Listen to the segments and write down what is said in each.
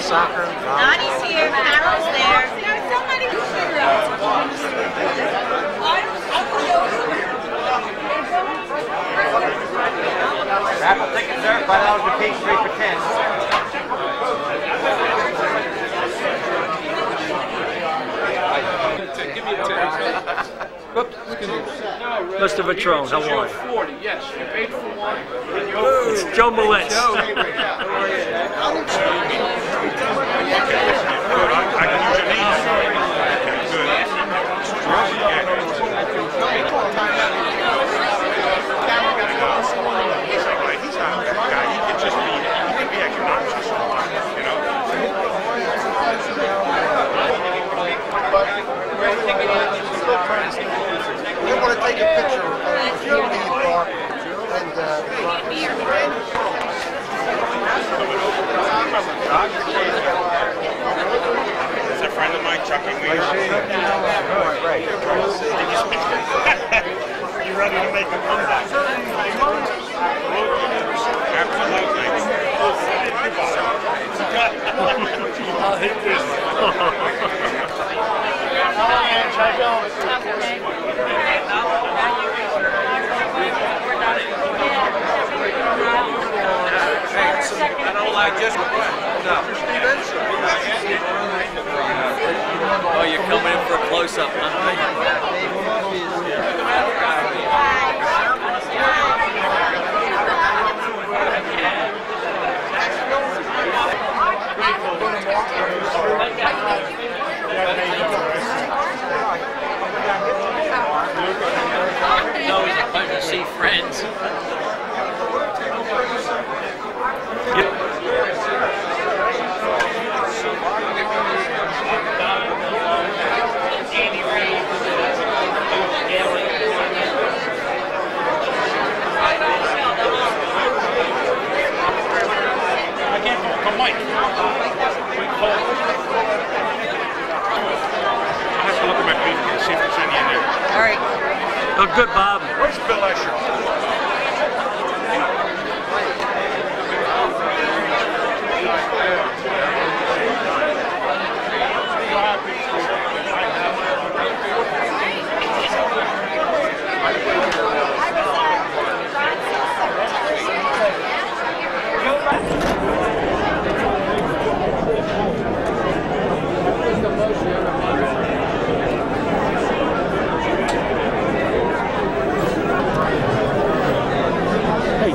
Soccer. Nani's here, Carol's there. There's so many Raffle tickets, sir. $5 a piece, 3 for 10. Give me a 10. Oops. Mr. Vitrone, how are you? 40, yes. You paid for one. It's Joe Millett. Joe. I can use your name. He's not that guy. He can just be obnoxious, you know? We want to take a picture of you and Bart and It's a friend of mine, Chucky Weir. You ready to make a comeback? Absolutely. I'll hit this. Oh, you're coming in for a close-up, huh? It's always a pleasure to see friends. Oh, good, Bob. Where's Bill Escher?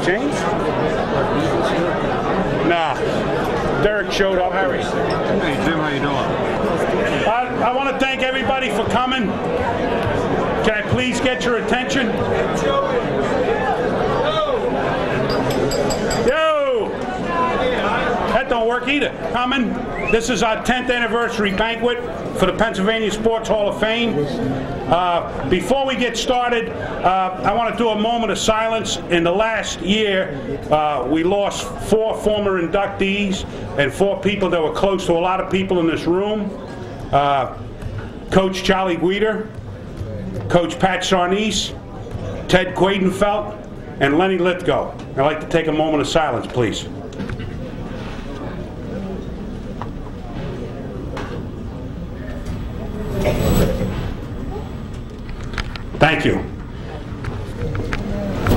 James? Nah. Derek showed up. Harry. Hey, Jim, how you doing? I want to thank everybody for coming. Can I please get your attention? Yo! That don't work either. Coming. This is our 10th anniversary banquet for the Pennsylvania Sports Hall of Fame. Before we get started, I want to do a moment of silence. In the last year, we lost 4 former inductees and 4 people that were close to a lot of people in this room. Coach Charlie Guider, Coach Pat Sarnese, Ted Quadenfeld, and Lenny Lithgow. I'd like to take a moment of silence, please. Thank you.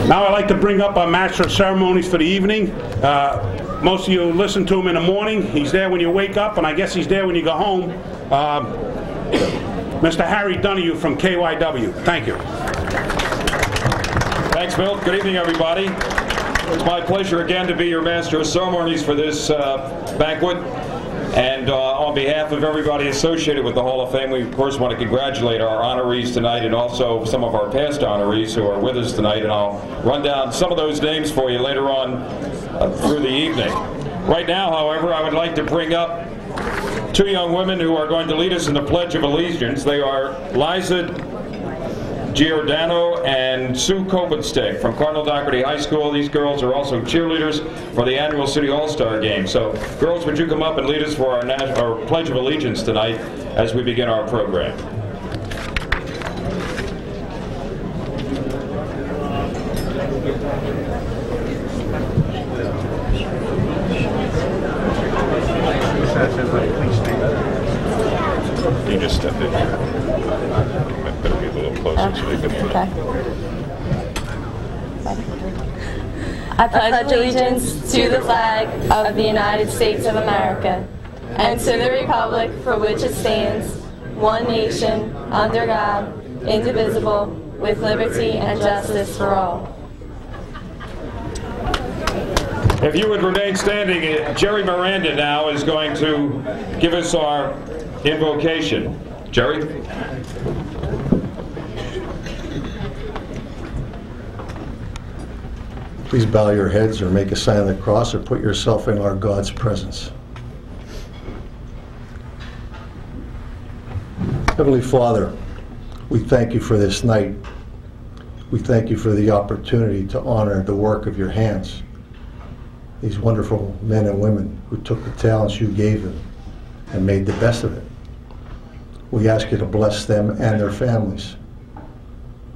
Now I'd like to bring up our Master of Ceremonies for the evening. Most of you listen to him in the morning. He's there when you wake up, and I guess he's there when you go home. Mr. Harry Donahue from KYW. Thank you. Thanks, Bill. Good evening, everybody. It's my pleasure again to be your Master of Ceremonies for this banquet. And on behalf of everybody associated with the Hall of Fame, we of course want to congratulate our honorees tonight and also some of our past honorees who are with us tonight. And I'll run down some of those names for you later on through the evening. Right now, however, I would like to bring up two young women who are going to lead us in the Pledge of Allegiance. They are Liza Giordano and Sue Kopenstick from Cardinal Doherty High School. These girls are also cheerleaders for the annual City All-Star Game. So, girls, would you come up and lead us for our Pledge of Allegiance tonight as we begin our program? You just step in here. Better be a little closer so you can. Okay. I pledge allegiance to the flag of the United States of America and to the republic for which it stands, one nation, under God, indivisible, with liberty and justice for all. If you would remain standing, Jerry Miranda now is going to give us our invocation. Jerry? Please bow your heads or make a sign of the cross or put yourself in our God's presence. Heavenly Father, we thank you for this night. We thank you for the opportunity to honor the work of your hands. These wonderful men and women who took the talents you gave them and made the best of it. We ask you to bless them and their families.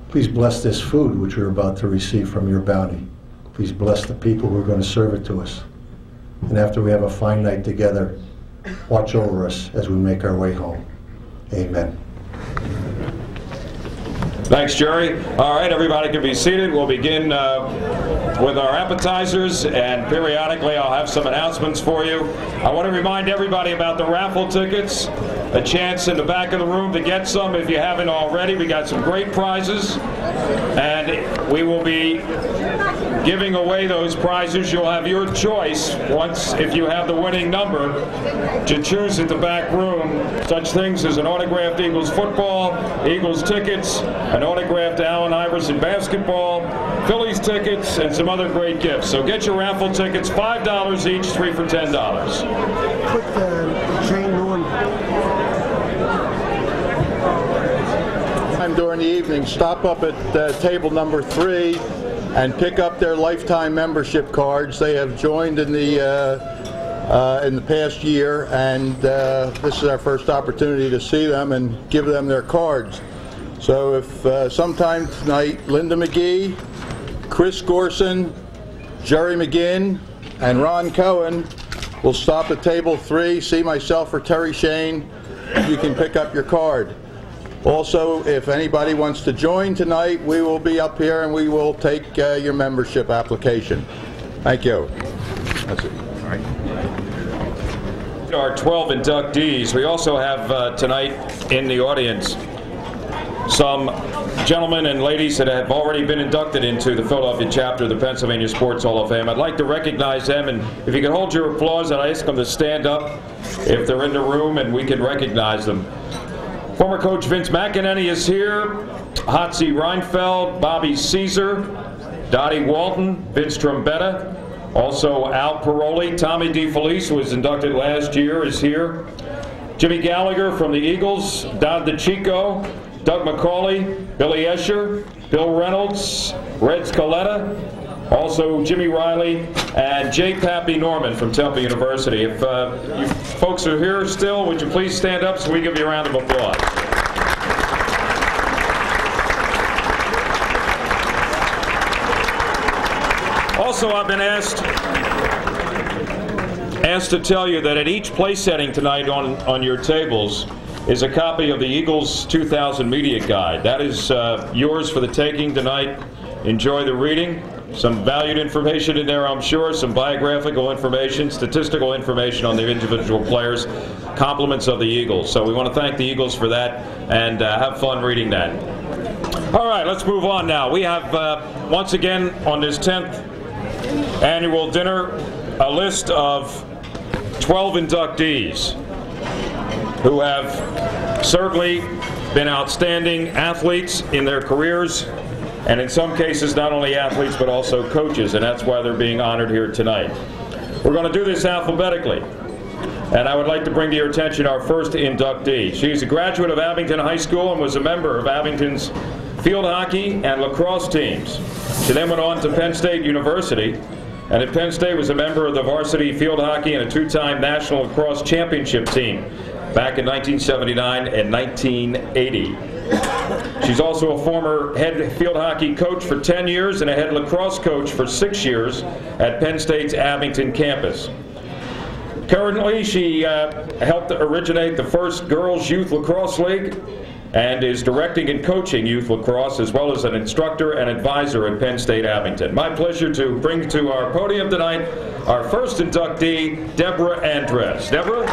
Please bless this food which we're about to receive from your bounty. Please bless the people who are going to serve it to us. And after we have a fine night together, watch over us as we make our way home. Amen. Thanks, Jerry. All right, everybody can be seated. We'll begin with our appetizers, and periodically I'll have some announcements for you. I want to remind everybody about the raffle tickets. A chance in the back of the room to get some if you haven't already. We got some great prizes, and we will be giving away those prizes. You'll have your choice once, if you have the winning number, to choose at the back room such things as an autographed Eagles football, Eagles tickets, an autographed Allen Iverson basketball, Phillies tickets, and some other great gifts. So get your raffle tickets, $5 each, 3 for $10. Put Jane Norton. During the evening, stop up at table number 3 and pick up their lifetime membership cards. They have joined in the past year, and this is our first opportunity to see them and give them their cards. So if sometime tonight, Linda McGee, Chris Gorson, Jerry McGinn, and Ron Cohen will stop at table 3, see myself or Terry Shane, you can pick up your card. Also, if anybody wants to join tonight, we will be up here and we will take your membership application. Thank you. That's it. All right. Our 12 inductees. We also have tonight in the audience some gentlemen and ladies that have already been inducted into the Philadelphia chapter of the Pennsylvania Sports Hall of Fame. I'd like to recognize them, and if you could hold your applause, I'd ask them to stand up if they're in the room and we can recognize them. Former coach Vince McEnany is here, Hatzi Reinfeld, Bobby Caesar, Dottie Walton, Vince Trombetta, also Al Paroli, Tommy DeFelice, who was inducted last year, is here, Jimmy Gallagher from the Eagles, Don DeChico, Doug McCauley, Billy Escher, Bill Reynolds, Red Scaletta, also Jimmy Riley, and J. Pappy Norman from Temple University. If you folks are here still, would you please stand up so we give you a round of applause. Also, I've been asked to tell you that at each place setting tonight on your tables is a copy of the Eagles 2000 Media Guide. That is yours for the taking tonight. Enjoy the reading. Some valued information in there, I'm sure, some biographical information, statistical information on the individual players, compliments of the Eagles. So we want to thank the Eagles for that and have fun reading that. All right, let's move on now. We have, once again, on this 10th annual dinner, a list of 12 inductees who have certainly been outstanding athletes in their careers, and in some cases not only athletes but also coaches, and that's why they're being honored here tonight. We're going to do this alphabetically, and I would like to bring to your attention our first inductee. She's a graduate of Abington High School and was a member of Abington's field hockey and lacrosse teams. She then went on to Penn State University, and at Penn State was a member of the varsity field hockey and a two-time national lacrosse championship team back in 1979 and 1980. She's also a former head field hockey coach for 10 years and a head lacrosse coach for 6 years at Penn State's Abington campus. Currently, she helped originate the first Girls Youth Lacrosse League and is directing and coaching youth lacrosse, as well as an instructor and advisor at Penn State Abington. My pleasure to bring to our podium tonight our first inductee, Deborah Andres. Deborah?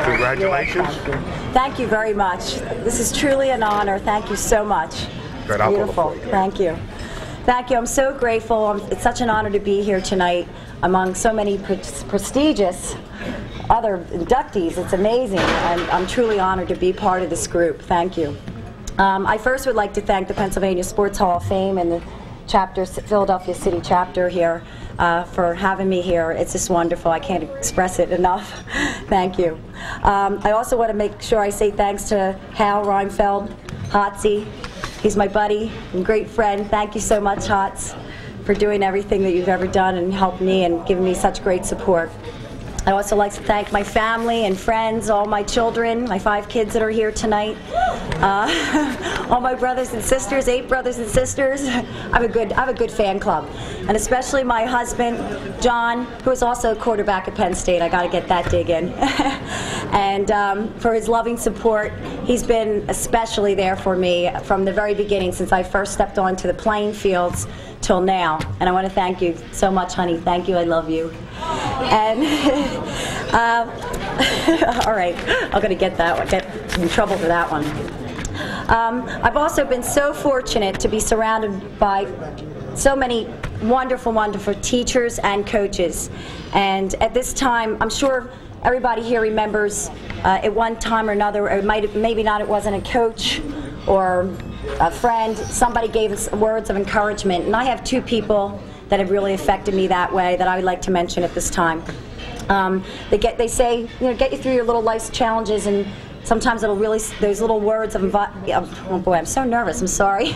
Congratulations. Thank you very much. This is truly an honor. Thank you so much. Good. Beautiful. Thank you. Thank you. I'm so grateful. It's such an honor to be here tonight among so many prestigious other inductees. It's amazing, and I'm truly honored to be part of this group. Thank you. I first would like to thank the Pennsylvania Sports Hall of Fame and the chapter, Philadelphia City chapter here for having me here. It's just wonderful. I can't express it enough. Thank you. I also want to make sure I say thanks to Hal Reinfeld, Hotsy. He's my buddy and great friend. Thank you so much, Hots, for doing everything that you've ever done and helped me and given me such great support. I also like to thank my family and friends, all my children, my 5 kids that are here tonight, all my brothers and sisters, 8 brothers and sisters. I have a good fan club, and especially my husband, John, who is also a quarterback at Penn State. I got to get that dig in, and for his loving support. He's been especially there for me from the very beginning, since I first stepped onto the playing fields till now. And I want to thank you so much, honey. Thank you. I love you. And all right, I'm going to get that one. Get in trouble for that one. I've also been so fortunate to be surrounded by so many wonderful, wonderful teachers and coaches. And at this time, I'm sure everybody here remembers at one time or another, or maybe not, it wasn't a coach or a friend, somebody gave us words of encouragement. And I have 2 people that have really affected me that way that I would like to mention at this time. They say, you know, get you through your little life's challenges, and sometimes it'll really, those little words of, oh boy, I'm so nervous, I'm sorry.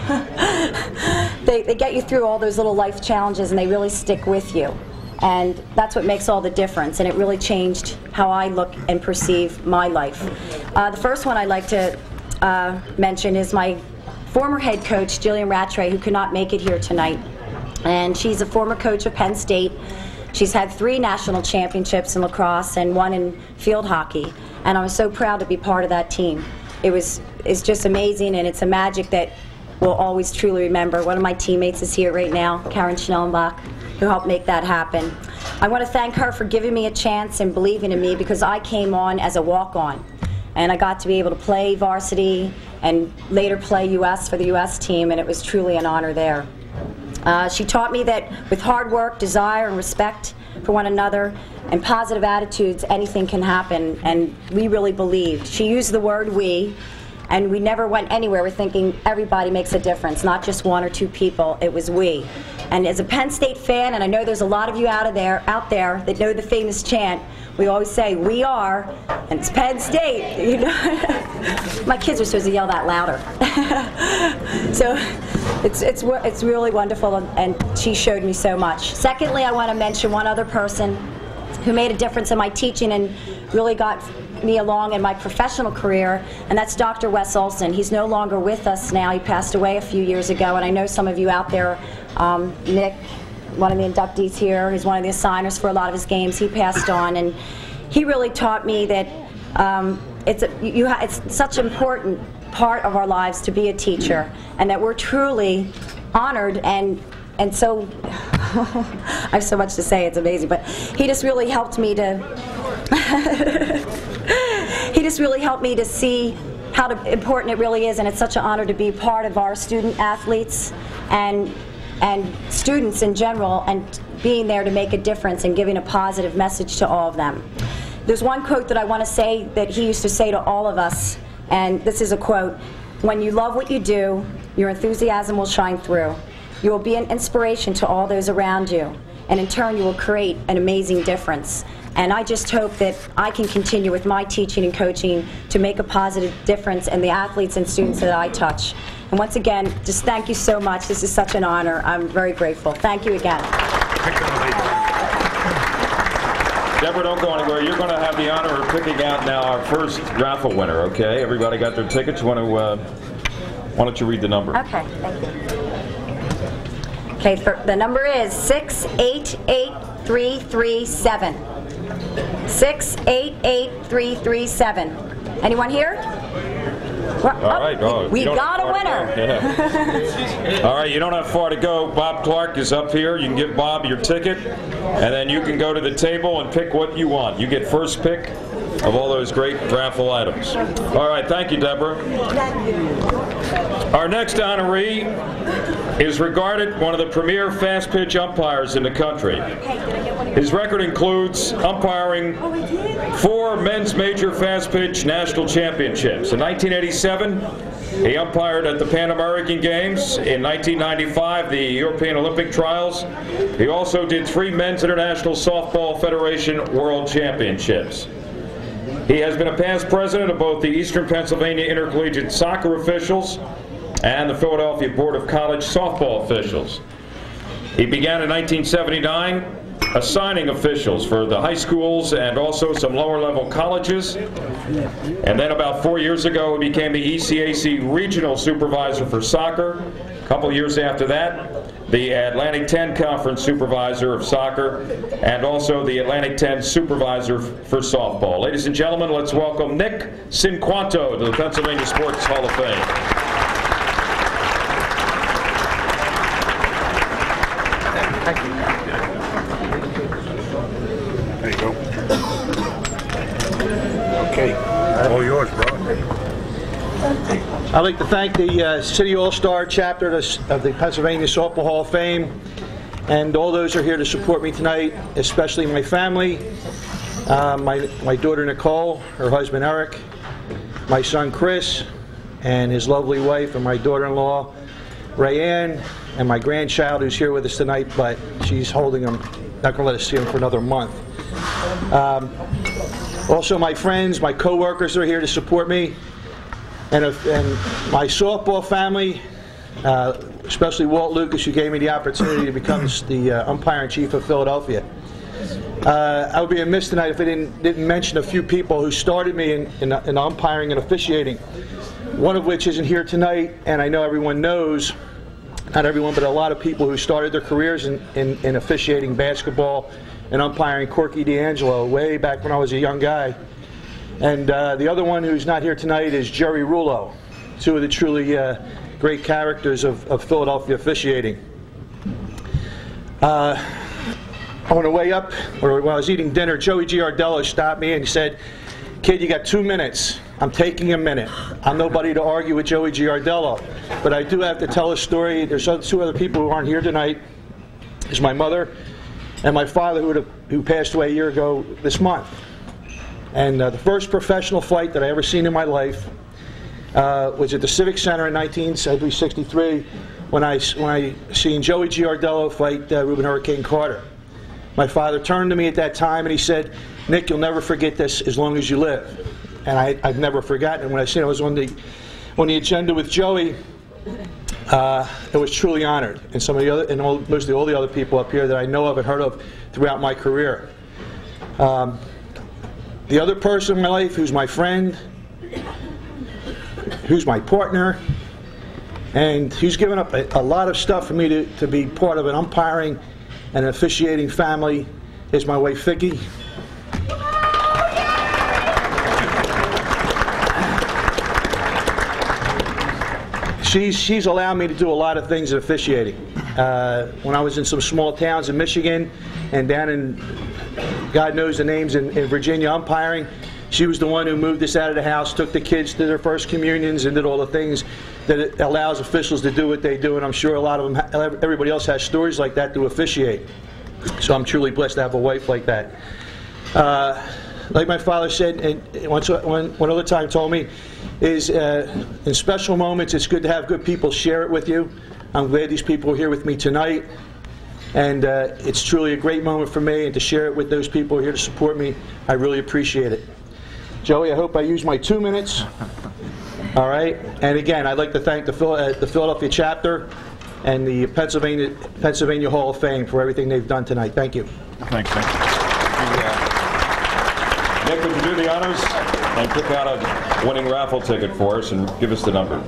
They get you through all those little life challenges, and they really stick with you. And that's what makes all the difference, and it really changed how I look and perceive my life. The first one I'd like to mention is my former head coach, Jillian Rattray, who could not make it here tonight. And she's a former coach of Penn State. She's had 3 national championships in lacrosse and 1 in field hockey. And I was so proud to be part of that team. It's just amazing, and it's a magic that we'll always truly remember. One of my teammates is here right now, Karen Schnellenbach, who helped make that happen. I want to thank her for giving me a chance and believing in me, because I came on as a walk-on. And I got to be able to play varsity and later play U.S. for the U.S. team, and it was truly an honor there. She taught me that with hard work, desire, and respect for one another, and positive attitudes, anything can happen, and we really believed. She used the word we, and we never went anywhere. We're thinking everybody makes a difference, not just 1 or 2 people. It was we. And as a Penn State fan, and I know there's a lot of you out there that know the famous chant, we always say, we are, and it's Penn State, you know. My kids are supposed to yell that louder. So it's really wonderful, and she showed me so much. Secondly, I want to mention one other person who made a difference in my teaching and really got me along in my professional career, and that's Dr. Wes Olson. He's no longer with us now. He passed away a few years ago, and I know some of you out there, Nick, one of the inductees here, he's one of the assigners for a lot of his games. He passed on, and he really taught me that it's such an important part of our lives to be a teacher, and that we're truly honored and so I have so much to say, it's amazing, but he just really helped me to he just really helped me to see how important it really is, and it's such an honor to be part of our student athletes and students in general, and being there to make a difference and giving a positive message to all of them. There's one quote that I want to say that he used to say to all of us, and this is a quote: "When you love what you do, your enthusiasm will shine through. You will be an inspiration to all those around you, and in turn you will create an amazing difference." And I just hope that I can continue with my teaching and coaching to make a positive difference in the athletes and students that I touch. And once again, just thank you so much. This is such an honor. I'm very grateful. Thank you again. Deborah, don't go anywhere. You're going to have the honor of picking out now our first raffle winner, okay? Everybody got their tickets? Why don't you read the number? Okay, thank you. Okay, the number is 688337. 688337. Anyone here? All right. Oh, we got a winner. Yeah. All right, you don't have far to go. Bob Clark is up here. You can give Bob your ticket, and then you can go to the table and pick what you want. You get first pick of all those great raffle items. All right, thank you, Deborah. Our next honoree is regarded one of the premier fast pitch umpires in the country. His record includes umpiring 4 men's major fast pitch national championships. In 1987, he umpired at the Pan American Games. In 1995, the European Olympic Trials. He also did 3 men's International Softball Federation World Championships. He has been a past president of both the Eastern Pennsylvania Intercollegiate Soccer Officials and the Philadelphia Board of College Softball Officials. He began in 1979 assigning officials for the high schools and also some lower level colleges. And then about 4 years ago, he became the ECAC Regional Supervisor for Soccer. A couple years after that, the Atlantic 10 Conference Supervisor of Soccer, and also the Atlantic 10 Supervisor for Softball. Ladies and gentlemen, let's welcome Nick Cinquanto to the Pennsylvania Sports Hall of Fame. Thank you. There you go. Okay. All yours, bro. I'd like to thank the City All-Star chapter of the Pennsylvania Softball Hall of Fame and all those who are here to support me tonight, especially my family, my daughter Nicole, her husband Eric, my son Chris, and his lovely wife, and my daughter-in-law Rayanne, and my grandchild who's here with us tonight, but she's holding him, not going to let us see him for another month. Also my friends, my co-workers are here to support me. And my softball family, especially Walt Lucas, who gave me the opportunity to become the umpire-in-chief of Philadelphia. I would be amiss tonight if I didn't mention a few people who started me in umpiring and officiating, one of which isn't here tonight, and I know everyone knows, not everyone, but a lot of people who started their careers in officiating basketball and umpiring. Corky D'Angelo, way back when I was a young guy. And the other one who's not here tonight is Jerry Rulo, 2 of the truly great characters of Philadelphia officiating. On the way up, or when I was eating dinner, Joey Giardello stopped me and he said, "Kid, you got 2 minutes. I'm taking a minute." I'm nobody to argue with Joey Giardello, but I do have to tell a story. There's 2 other people who aren't here tonight. There's my mother and my father who passed away a year ago this month. And the first professional fight that I ever seen in my life was at the Civic Center in 1963 when I seen Joey Giardello fight Reuben Hurricane Carter. My father turned to me at that time and he said, "Nick, you'll never forget this as long as you live." And I've never forgotten it. When I seen it was on the agenda with Joey, it was truly honored. And some of the other, and mostly all the other people up here that I know of and heard of throughout my career. The other person in my life who's my friend, who's my partner, and who's given up a lot of stuff for me to be part of an umpiring and officiating family is my wife Vicky. She's allowed me to do a lot of things in officiating. When I was in some small towns in Michigan and down in, God knows the names, in Virginia umpiring, She was the one who moved us out of the house, took the kids to their first communions, and did all the things that it allows officials to do what they do. And I'm sure a lot of them, everybody else has stories like that to officiate. So I'm truly blessed to have a wife like that. Like my father said, and one other time told me, is in special moments, it's good to have good people share it with you. I'm glad these people are here with me tonight. And it's truly a great moment for me, and to share it with those people here to support me, I really appreciate it. Joey, I hope I used my 2 minutes. All right. And again, I'd like to thank the Philadelphia chapter and the Pennsylvania Hall of Fame for everything they've done tonight. Thank you. Thanks, Nick. Nick, would you do the honors and pick out a winning raffle ticket for us and give us the number?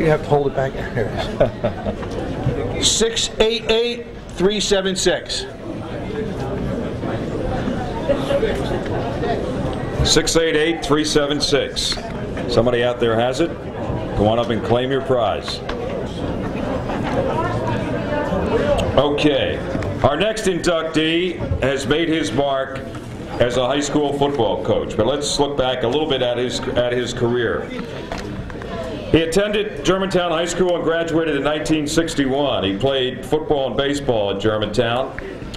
You have to hold it back. Here it is. 688-376. 688-376. Somebody out there has it? Go on up and claim your prize. Okay. Our next inductee has made his mark as a high school football coach, but let's look back a little bit at his career. He attended Germantown High School and graduated in 1961. He played football and baseball at Germantown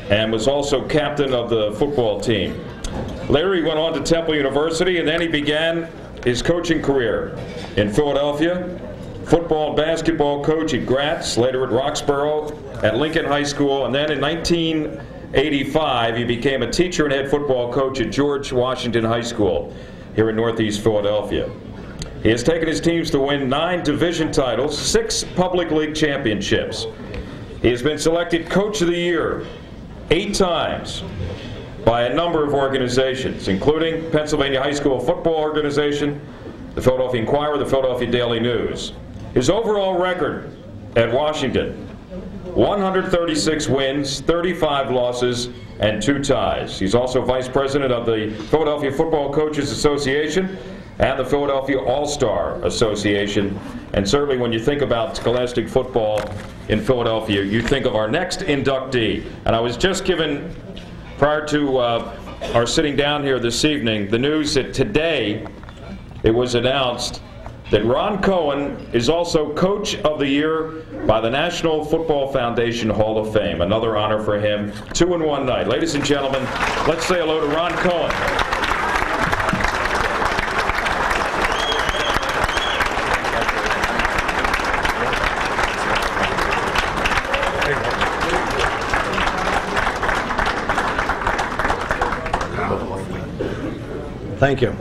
and was also captain of the football team. Later he went on to Temple University, and then he began his coaching career in Philadelphia. Football and basketball coach at Gratz, later at Roxborough, at Lincoln High School, and then in 1985 he became a teacher and head football coach at George Washington High School here in Northeast Philadelphia. He has taken his teams to win 9 division titles, 6 public league championships. He has been selected Coach of the Year 8 times by a number of organizations, including Pennsylvania High School Football Organization, the Philadelphia Inquirer, the Philadelphia Daily News. His overall record at Washington, 136 wins, 35 losses, and 2 ties. He's also vice president of the Philadelphia Football Coaches Association and the Philadelphia All-Star Association. And certainly when you think about scholastic football in Philadelphia, you think of our next inductee. And I was just given, prior to our sitting down here this evening, the news that today it was announced that Ron Cohen is also Coach of the Year by the National Football Foundation Hall of Fame. Another honor for him, 2 in one night. Ladies and gentlemen, let's say hello to Ron Cohen. Thank you.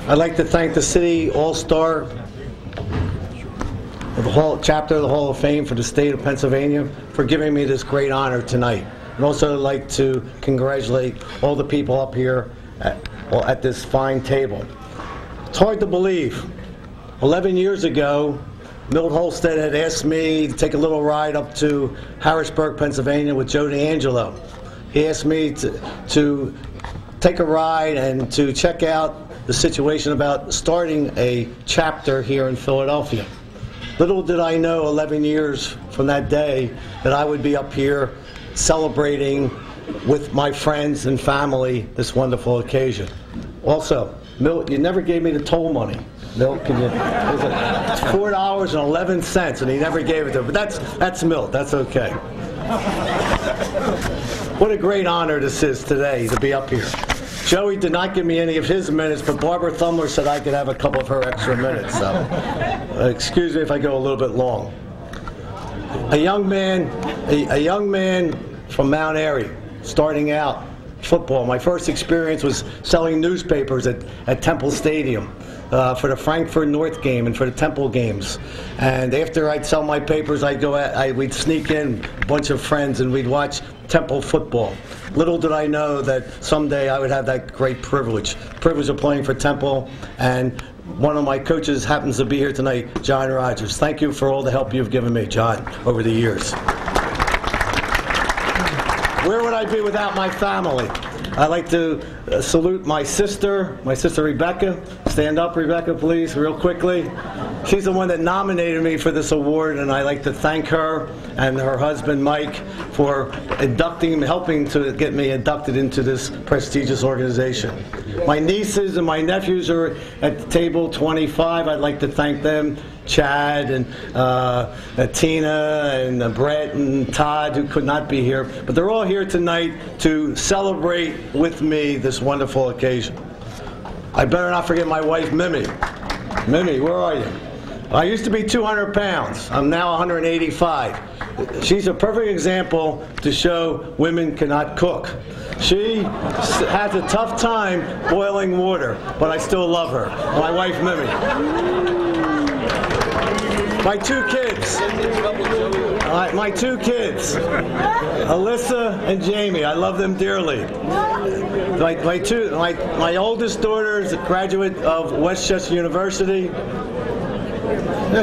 I'd like to thank the City All-Star of the chapter of the Hall of Fame for the state of Pennsylvania for giving me this great honor tonight. I'd also like to congratulate all the people up here at this fine table. It's hard to believe. 11 years ago, Milt Holstead had asked me to take a little ride up to Harrisburg, Pennsylvania with Joe DeAngelo. He asked me to take a ride and to check out the situation about starting a chapter here in Philadelphia. Little did I know 11 years from that day that I would be up here celebrating with my friends and family this wonderful occasion. Also, Milt, you never gave me the toll money. Milt, can you? It's $4.11, and he never gave it to me. But that's Milt. That's okay. What a great honor this is today to be up here. Joey did not give me any of his minutes, but Barbara Thumler said I could have a couple of her extra minutes. So, excuse me if I go a little bit long. A young man from Mount Airy, starting out football. My first experience was selling newspapers at Temple Stadium for the Frankfurt North game and for the Temple games. And after I'd sell my papers, we'd sneak in a bunch of friends and we'd watch Temple football. Little did I know that someday I would have that great privilege of playing for Temple, and one of my coaches happens to be here tonight, John Rogers. Thank you for all the help you've given me, John, over the years. Where would I be without my family? I'd like to salute my sister Rebecca. Stand up, Rebecca, please, real quickly. She's the one that nominated me for this award, and I'd like to thank her and her husband, Mike, for helping to get me inducted into this prestigious organization. My nieces and my nephews are at table 25. I'd like to thank them. Chad and Tina and Brett and Todd, who could not be here. But they're all here tonight to celebrate with me this wonderful occasion. I better not forget my wife, Mimi. Mimi, where are you? I used to be 200 pounds. I'm now 185. She's a perfect example to show women cannot cook. She has a tough time boiling water, but I still love her. My wife, Mimi. My two kids, Alyssa and Jamie. I love them dearly. My oldest daughter is a graduate of Westchester University.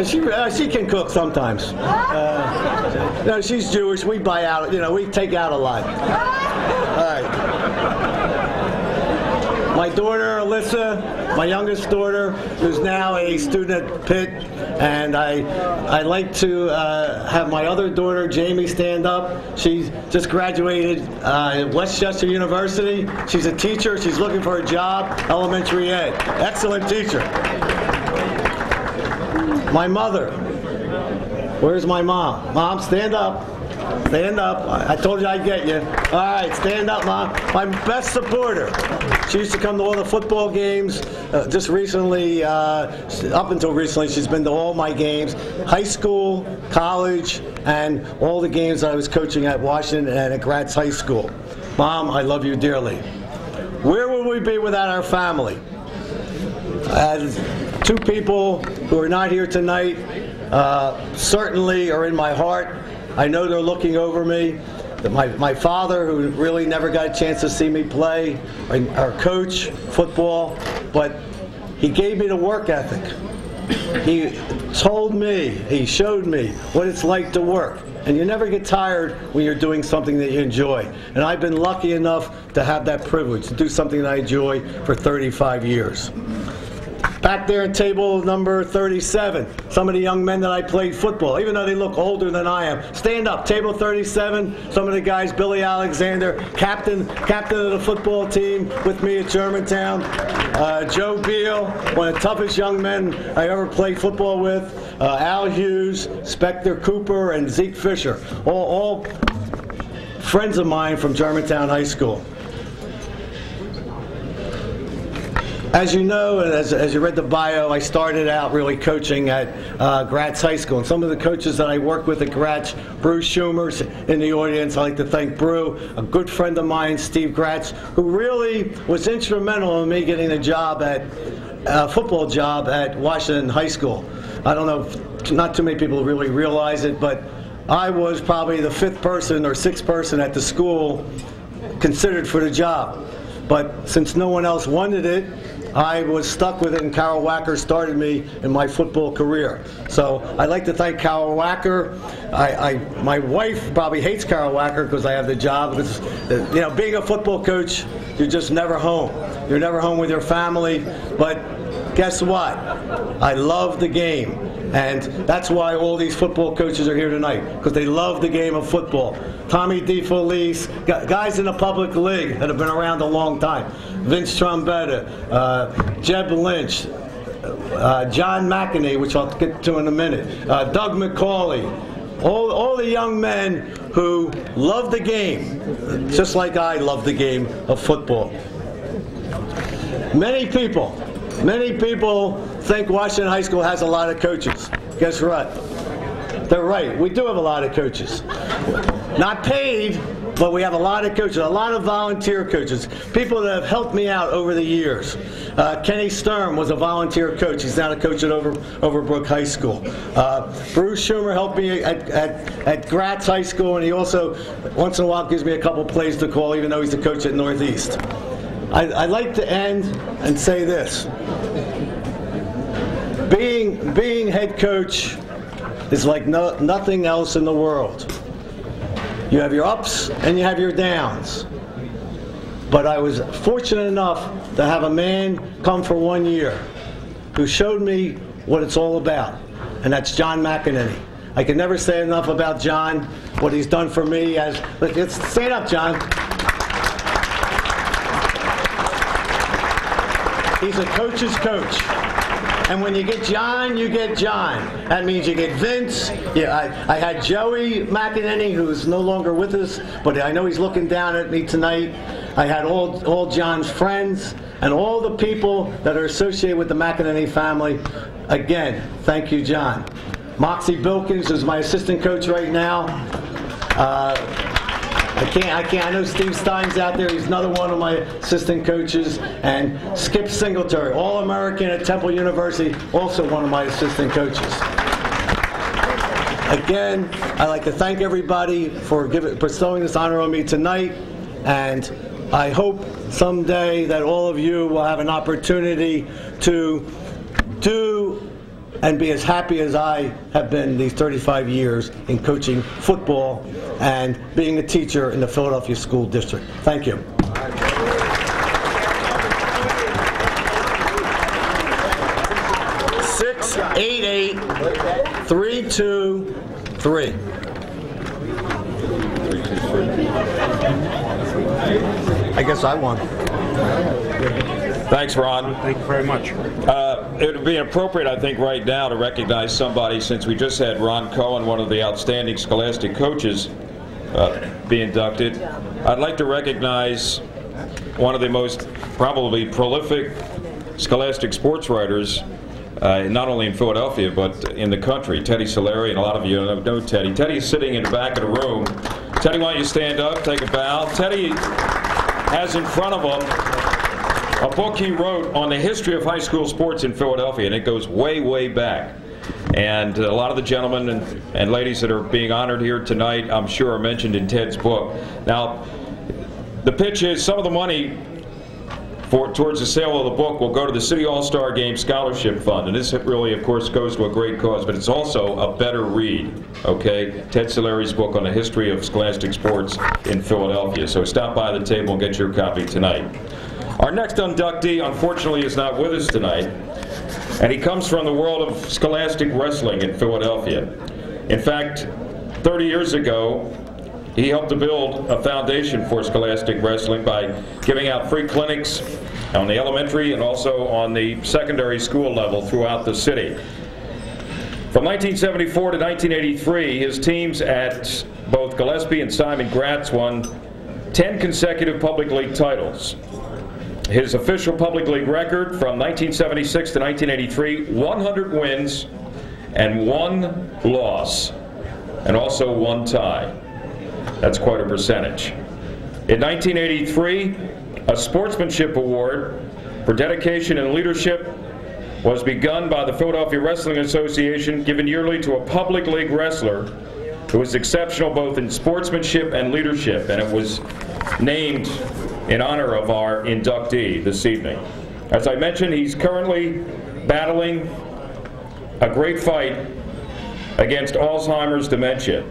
She can cook sometimes. She's Jewish. We buy out. We take out a lot. All right. My daughter, Alyssa, my youngest daughter, who's now a student at Pitt, and I like to have my other daughter, Jamie, stand up. She just graduated at Westchester University. She's a teacher. She's looking for a job, elementary ed. Excellent teacher. My mother. Where's my mom? Mom, stand up. Stand up. I told you I'd get you. All right, stand up, Mom. My best supporter. She used to come to all the football games. Just recently, up until recently, she's been to all my games. High school, college, and all the games I was coaching at Washington and at Gratz High School. Mom, I love you dearly. Where would we be without our family? As two people who are not here tonight certainly are in my heart. I know they're looking over me. My father, who really never got a chance to see me play, our coach, football, but he gave me the work ethic. He told me, he showed me what it's like to work. And you never get tired when you're doing something that you enjoy. And I've been lucky enough to have that privilege, to do something that I enjoy for 35 years. Back there at table number 37, some of the young men that I played football, even though they look older than I am. Stand up, table 37, some of the guys, Billy Alexander, captain of the football team with me at Germantown. Joe Beal, one of the toughest young men I ever played football with. Al Hughes, Spector Cooper, and Zeke Fisher, all friends of mine from Germantown High School. As you know, and as you read the bio, I started out really coaching at Gratz High School. And some of the coaches that I worked with at Gratz, Bruce Schumer's in the audience. I'd like to thank Brew, a good friend of mine, Steve Gratz, who really was instrumental in me getting a football job at Washington High School. I don't know, not too many people really realize it, but I was probably the 5th person or 6th person at the school considered for the job. But since no one else wanted it, I was stuck with it, and Carol Wacker started me in my football career. So I'd like to thank Carol Wacker. My wife probably hates Carol Wacker because I have the job. Because, being a football coach, you're just never home. You're never home with your family. But guess what? I love the game. And that's why all these football coaches are here tonight, because they love the game of football. Tommy DeFelice, guys in the public league that have been around a long time. Vince Trombetta, Jeb Lynch, John McEnany, which I'll get to in a minute, Doug McCauley, all the young men who love the game, just like I love the game of football. Many people think Washington High School has a lot of coaches. Guess what? They're right. We do have a lot of coaches. Not paid, but we have a lot of coaches, a lot of volunteer coaches, people that have helped me out over the years. Kenny Sturm was a volunteer coach. He's now a coach at Overbrook High School. Bruce Schumer helped me at Gratz High School, and he also, once in a while, gives me a couple plays to call, even though he's the coach at Northeast. I'd like to end and say this. Being head coach is like nothing else in the world. You have your ups and you have your downs. But I was fortunate enough to have a man come for 1 year who showed me what it's all about, and that's John McEnany. I can never say enough about John, what he's done for me. Let's stand up, John. He's a coach's coach. And when you get John, you get John. That means you get Vince. Yeah, I had Joey McEnany, who's no longer with us, but I know he's looking down at me tonight. I had all John's friends and all the people that are associated with the McEnany family. Again, thank you, John. Moxie Bilkins is my assistant coach right now. I know Steve Stein's out there. He's another one of my assistant coaches. And Skip Singletary, All-American at Temple University, also one of my assistant coaches. Again, I'd like to thank everybody for bestowing this honor on me tonight. And I hope someday that all of you will have an opportunity to do and be as happy as I have been these 35 years in coaching football and being a teacher in the Philadelphia School District. Thank you. 688-323. I guess I won. Thanks, Ron. Thank you very much. It would be appropriate, I think, right now to recognize somebody, since we just had Ron Cohen, one of the outstanding Scholastic coaches, be inducted. I'd like to recognize one of the most probably prolific Scholastic sports writers, not only in Philadelphia, but in the country, Teddy Solari, and a lot of you know Teddy. Teddy's sitting in the back of the room. Teddy, why don't you stand up, take a bow. Teddy has in front of him a book he wrote on the history of high school sports in Philadelphia, and it goes way, way back. And a lot of the gentlemen and ladies that are being honored here tonight, I'm sure, are mentioned in Ted's book. Now, the pitch is some of the money towards the sale of the book will go to the City All-Star Game Scholarship Fund. And this really, of course, goes to a great cause, but it's also a better read, okay? Ted Solari's book on the history of Scholastic sports in Philadelphia. So stop by the table and get your copy tonight. Our next inductee, unfortunately, is not with us tonight, and he comes from the world of Scholastic wrestling in Philadelphia. In fact, 30 years ago, he helped to build a foundation for Scholastic wrestling by giving out free clinics on the elementary and also on the secondary school level throughout the city. From 1974 to 1983, his teams at both Gillespie and Simon Gratz won 10 consecutive public league titles. His official public league record from 1976 to 1983, 100 wins and 1 loss, and also 1 tie. That's quite a percentage. In 1983, a sportsmanship award for dedication and leadership was begun by the Philadelphia Wrestling Association, given yearly to a public league wrestler who was exceptional both in sportsmanship and leadership, and it was named in honor of our inductee this evening. As I mentioned, he's currently battling a great fight against Alzheimer's dementia,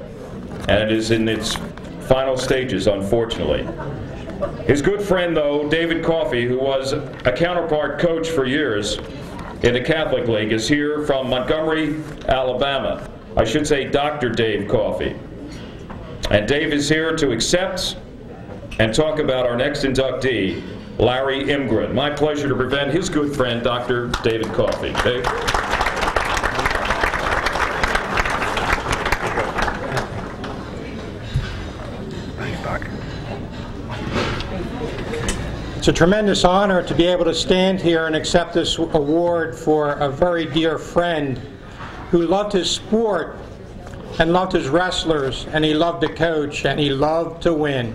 and it is in its final stages, unfortunately. His good friend, though, David Coffey, who was a counterpart coach for years in the Catholic League, is here from Montgomery, Alabama. I should say Dr. Dave Coffey. And Dave is here to accept and talk about our next inductee, Larry Imgren. My pleasure to present his good friend, Dr. David Coffey. Dave? Thanks, Doc. It's a tremendous honor to be able to stand here and accept this award for a very dear friend who loved his sport and loved his wrestlers, and he loved to coach, and he loved to win.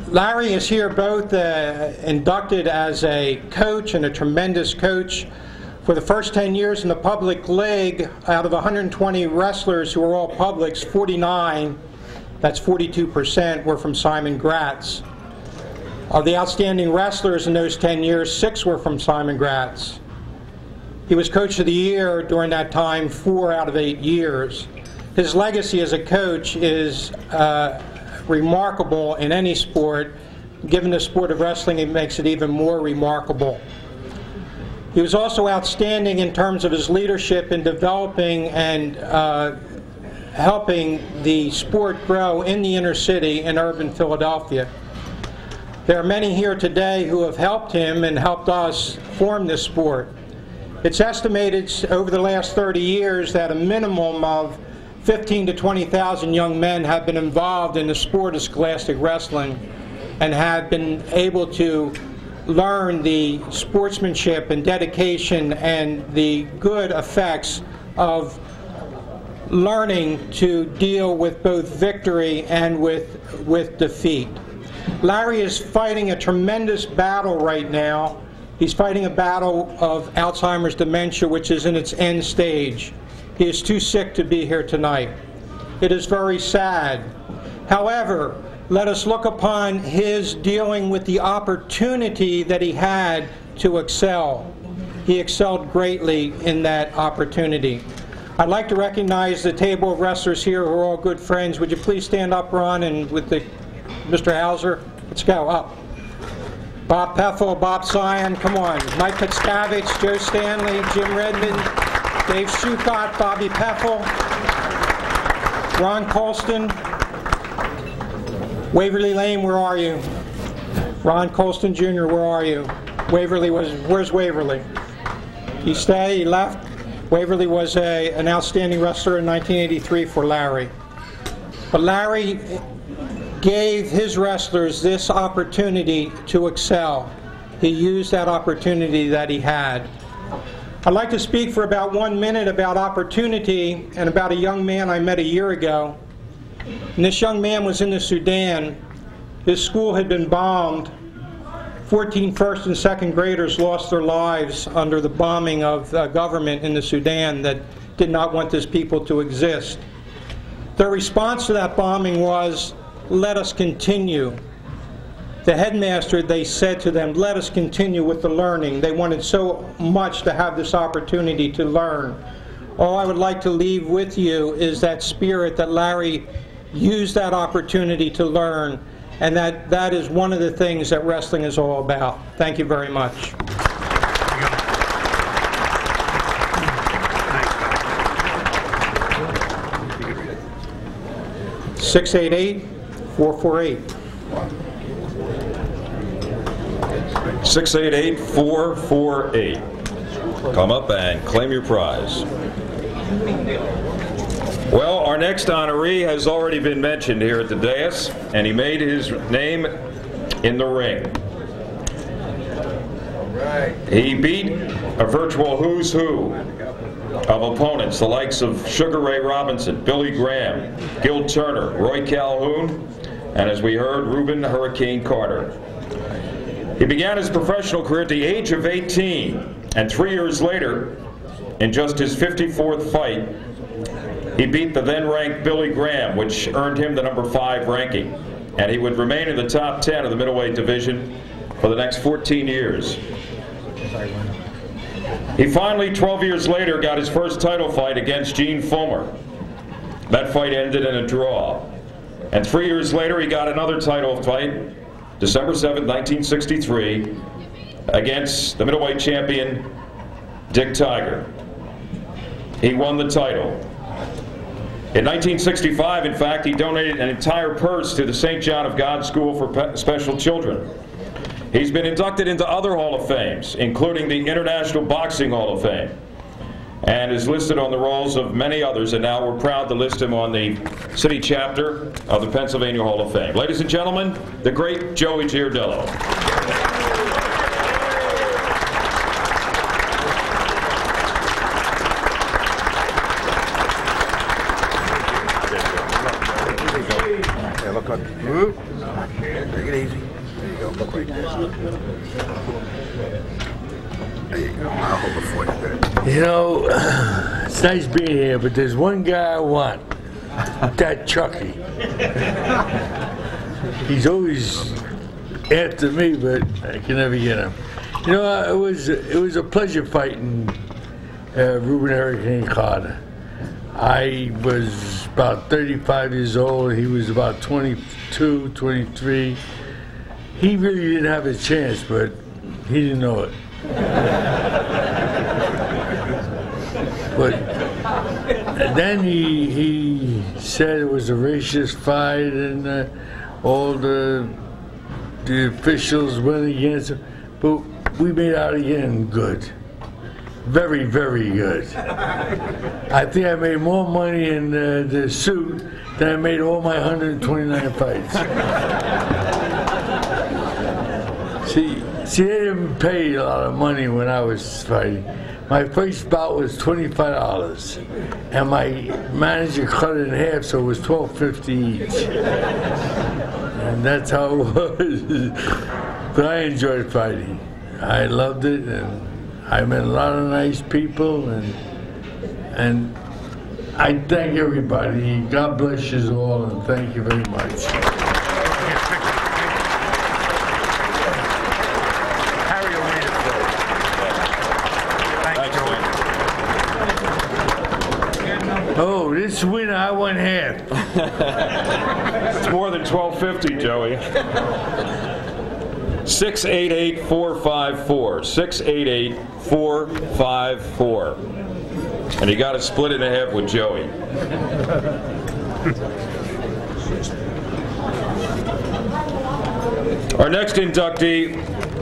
Larry is here both inducted as a coach and a tremendous coach. For the first 10 years in the public league, out of 120 wrestlers who were all publics, 49, that's 42%, were from Simon Gratz. Of the outstanding wrestlers in those 10 years, 6 were from Simon Gratz. He was Coach of the Year during that time 4 out of 8 years. His legacy as a coach is remarkable in any sport, given the sport of wrestling, it makes it even more remarkable. He was also outstanding in terms of his leadership in developing and helping the sport grow in the inner city in urban Philadelphia. There are many here today who have helped him and helped us form this sport. It's estimated over the last 30 years that a minimum of 15,000 to 20,000 young men have been involved in the sport of scholastic wrestling and have been able to learn the sportsmanship and dedication and the good effects of learning to deal with both victory and with defeat. Larry is fighting a tremendous battle right now. He's fighting a battle of Alzheimer's dementia, which is in its end stage. He is too sick to be here tonight. It is very sad. However, let us look upon his dealing with the opportunity that he had to excel. He excelled greatly in that opportunity. I'd like to recognize the table of wrestlers here who are all good friends. Would you please stand up, Ron, and with Mr. Hauser? Let's go, up. Bob Peffel, Bob Sion, come on. Mike Pitzkavich, Joe Stanley, Jim Redmond, Dave Shukot, Bobby Peffel, Ron Colston. Waverly Lane, where are you? Ron Colston Jr., where are you? Waverly where's Waverly? He stayed, he left. Waverly was an outstanding wrestler in 1983 for Larry. But Larry gave his wrestlers this opportunity to excel. He used that opportunity that he had. I'd like to speak for about 1 minute about opportunity and about a young man I met a year ago. And this young man was in the Sudan. His school had been bombed. 14 first and second graders lost their lives under the bombing of the government in the Sudan that did not want this people to exist. Their response to that bombing was, "Let us continue." The headmaster, they said to them, "Let us continue with the learning." They wanted so much to have this opportunity to learn. All I would like to leave with you is that spirit that Larry used that opportunity to learn, and that is one of the things that wrestling is all about. Thank you very much. 688-448. 688-448. Come up and claim your prize. Well, our next honoree has already been mentioned here at the dais, and he made his name in the ring. He beat a virtual who's who of opponents, the likes of Sugar Ray Robinson, Billy Graham, Gil Turner, Roy Calhoun, and as we heard, Reuben Hurricane Carter. He began his professional career at the age of 18, and 3 years later, in just his 54th fight, he beat the then-ranked Billy Graham, which earned him the number 5 ranking, and he would remain in the top 10 of the middleweight division for the next 14 years. He finally, 12 years later, got his first title fight against Gene Fulmer. That fight ended in a draw. And 3 years later, he got another title fight, December 7, 1963, against the middleweight champion, Dick Tiger. He won the title. In 1965, in fact, he donated an entire purse to the St. John of God School for Special Children. He's been inducted into other Hall of Fames, including the International Boxing Hall of Fame, and is listed on the rolls of many others, and now we're proud to list him on the city chapter of the Pennsylvania Hall of Fame. Ladies and gentlemen, the great Joey Giardello. Move. Take it easy. There you go. Look right there. There you go. I'll hold it for you. Good. You know, it's nice being here, but there's one guy I want. That Chucky. He's always after me, but I can never get him. You know, it was a pleasure fighting Reuben Hurricane Carter. I was about 35 years old. He was about 22, 23. he really didn't have a chance, but he didn't know it. But then he said it was a racist fight and all the officials went against him. But we made out again good. Very, very good. I think I made more money in the suit than I made all my 129 fights. See, they didn't pay a lot of money when I was fighting. My first bout was $25, and my manager cut it in half, so it was $12.50 each. And that's how it was. But I enjoyed fighting. I loved it, and I met a lot of nice people, and I thank everybody. God bless you all, and thank you very much. Oh, this winner, I won half. It's more than $12.50, Joey. 688-454. 688-454. And you got to split it in half with Joey. Our next inductee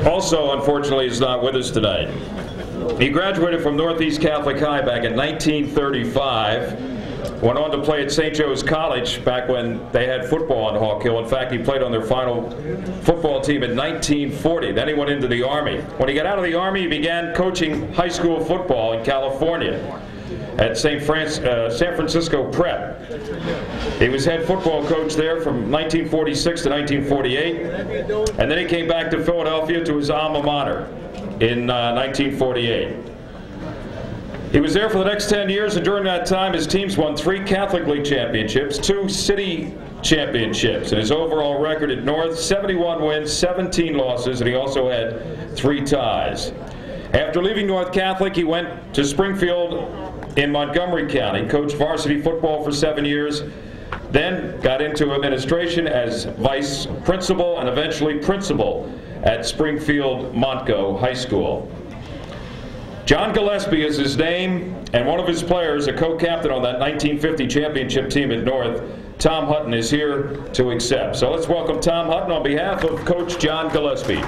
also, unfortunately, is not with us tonight. He graduated from Northeast Catholic High back in 1935. Went on to play at St. Joe's College back when they had football on Hawk Hill. In fact, he played on their final football team in 1940. Then he went into the Army. When he got out of the Army, he began coaching high school football in California at San Francisco Prep. He was head football coach there from 1946 to 1948. And then he came back to Philadelphia to his alma mater in 1948. He was there for the next 10 years, and during that time his teams won 3 Catholic League championships, 2 city championships, and his overall record at North, 71 wins, 17 losses, and he also had 3 ties. After leaving North Catholic, he went to Springfield in Montgomery County, coached varsity football for 7 years, then got into administration as vice principal and eventually principal at Springfield Montco High School. John Gillespie is his name, and one of his players, a co-captain on that 1950 championship team at North, Tom Hutton, is here to accept. So let's welcome Tom Hutton on behalf of Coach John Gillespie.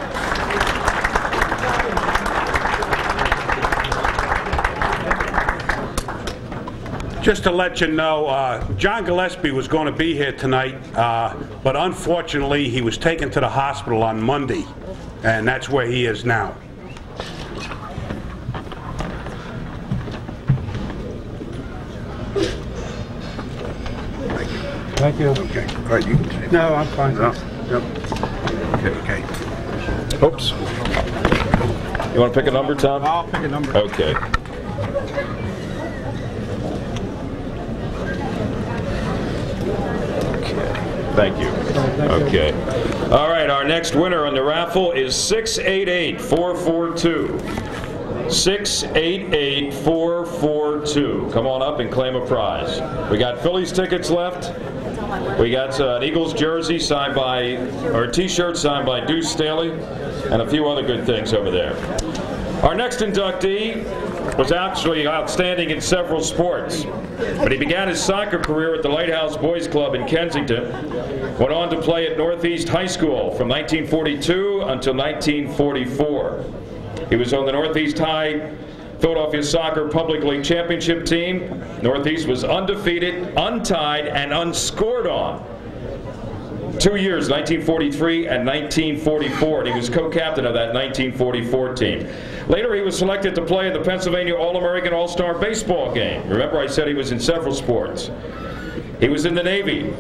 Just to let you know, John Gillespie was going to be here tonight, but unfortunately he was taken to the hospital on Monday, and that's where he is now. Thank you. Okay. All right, you can take. No, I'm fine. No. Yep. Okay. Oops. You want to pick a number, Tom? I'll pick a number. Okay. Thank you. Okay. All right, our next winner on the raffle is 688-442. 688-442. Come on up and claim a prize. We got Phillies tickets left. We got an Eagles jersey signed by, or a t-shirt signed by Deuce Staley, and a few other good things over there. Our next inductee was actually outstanding in several sports, but he began his soccer career at the Lighthouse Boys Club in Kensington, went on to play at Northeast High School from 1942 until 1944. He was on the Northeast High Philadelphia Soccer Public League Championship team. Northeast was undefeated, untied, and unscored on 2 years, 1943 and 1944, and he was co-captain of that 1944 team. Later, he was selected to play in the Pennsylvania All-American All-Star Baseball game. Remember, I said he was in several sports. He was in the Navy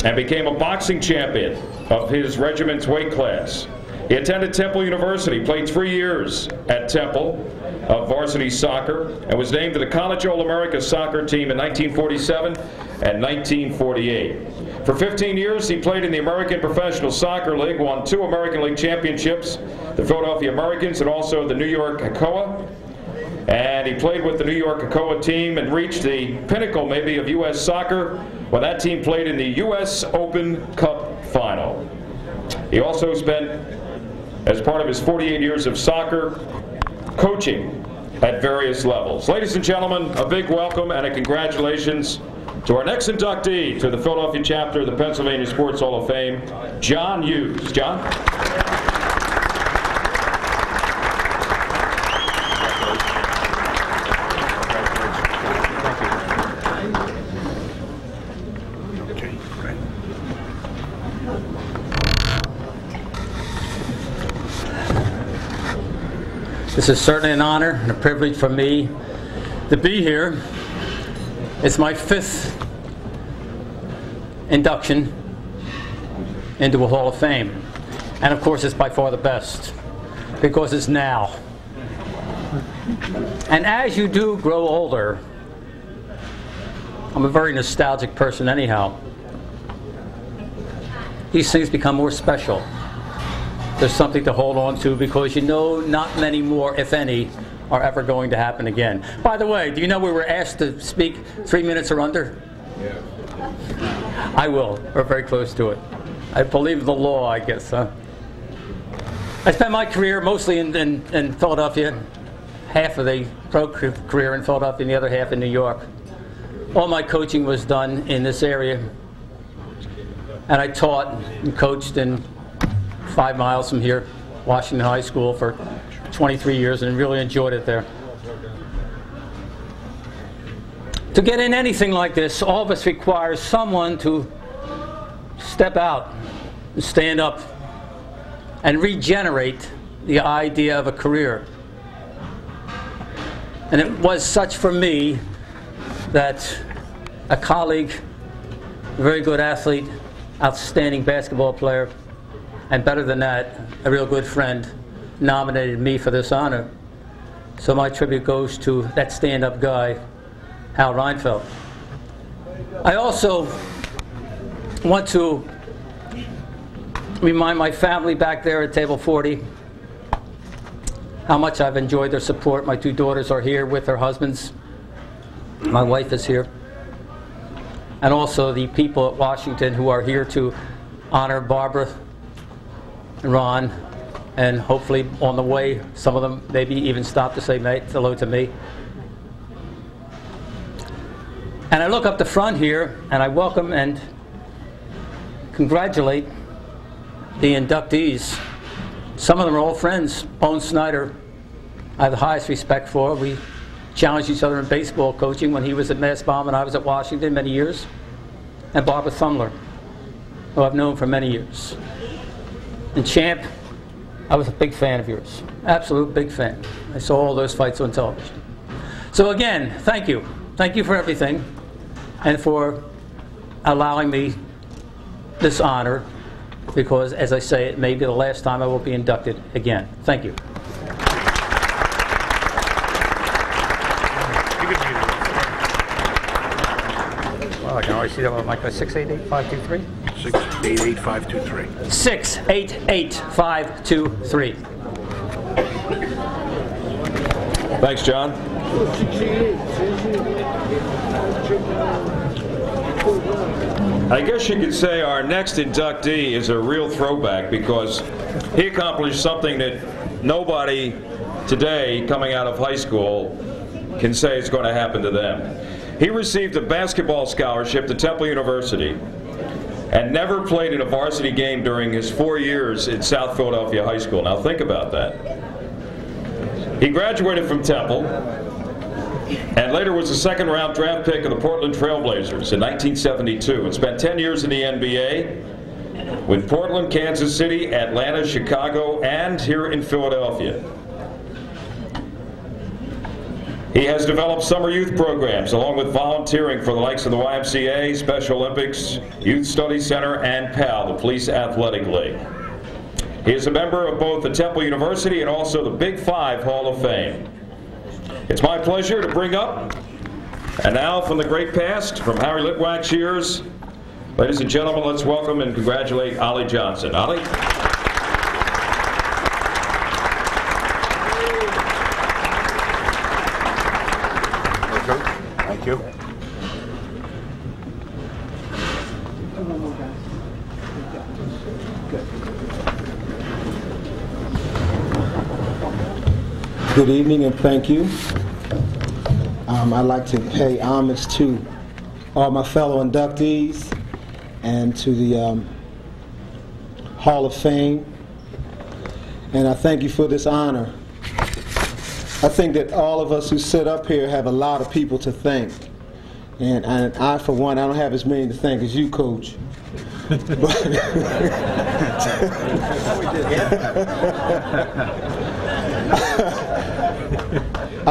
and became a boxing champion of his regiment's weight class. He attended Temple University, played 3 years at Temple of varsity soccer, and was named to the College All-America soccer team in 1947 and 1948. For 15 years, he played in the American Professional Soccer League, won 2 American League championships, the Philadelphia Americans and also the New York Hakoah. And he played with the New York Hakoah team and reached the pinnacle, maybe, of U.S. soccer when that team played in the U.S. Open Cup final. He also spent, as part of his 48 years of soccer, coaching at various levels. Ladies and gentlemen, a big welcome and a congratulations to our next inductee to the Philadelphia chapter of the Pennsylvania Sports Hall of Fame, John Hughes. John? This is certainly an honor and a privilege for me to be here. It's my 5th induction into a Hall of Fame. And of course, it's by far the best, because it's now. And as you do grow older, I'm a very nostalgic person anyhow, these things become more special. There's something to hold on to, because you know not many more, if any, are ever going to happen again. By the way, do you know we were asked to speak 3 minutes or under? Yeah. I will. We're very close to it. I believe the law, I guess. I spent my career mostly in Philadelphia, half of the pro career in Philadelphia and the other half in New York. All my coaching was done in this area. And I taught and coached in 5 miles from here, Washington High School, for 23 years, and really enjoyed it there. To get in anything like this, all of us require someone to step out, and stand up, and regenerate the idea of a career. And it was such for me that a colleague, a very good athlete, outstanding basketball player, and better than that, a real good friend, nominated me for this honor. So my tribute goes to that stand-up guy, Hal Reinfeldt. I also want to remind my family back there at table 40 how much I've enjoyed their support. My 2 daughters are here with their husbands. My wife is here. And also the people at Washington who are here to honor Barbara and Ron, and hopefully on the way, some of them maybe even stop to say hello to me. And I look up the front here, and I welcome and congratulate the inductees. Some of them are old friends. Bone Snyder, I have the highest respect for. We challenged each other in baseball coaching when he was at Massbaum and I was at Washington many years. And Barbara Thumler, who I've known for many years. And Champ, I was a big fan of yours. Absolute big fan. I saw all those fights on television. So again, thank you. Thank you for everything, and for allowing me this honor, because, as I say, it may be the last time I will be inducted again. Thank you. Well, I can always see that with Mike. 688-523? 688-523. 688-523. Thanks, John. I guess you could say our next inductee is a real throwback, because he accomplished something that nobody today coming out of high school can say is going to happen to them. He received a basketball scholarship to Temple University and never played in a varsity game during his 4 years at South Philadelphia High School. Now think about that. He graduated from Temple and later was a second-round draft pick of the Portland Trail Blazers in 1972 and spent 10 years in the NBA with Portland, Kansas City, Atlanta, Chicago, and here in Philadelphia. He has developed summer youth programs along with volunteering for the likes of the YMCA, Special Olympics, Youth Study Center, and PAL, the Police Athletic League. He is a member of both the Temple University and also the Big Five Hall of Fame. It's my pleasure to bring up, and now from the great past, from Harry Litwack's years, ladies and gentlemen, let's welcome and congratulate Ollie Johnson. Ollie? Thank you. Good evening and thank you. I'd like to pay homage to all my fellow inductees and to the Hall of Fame. And I thank you for this honor. I think that all of us who sit up here have a lot of people to thank. And I, for one, I don't have as many to thank as you, Coach. I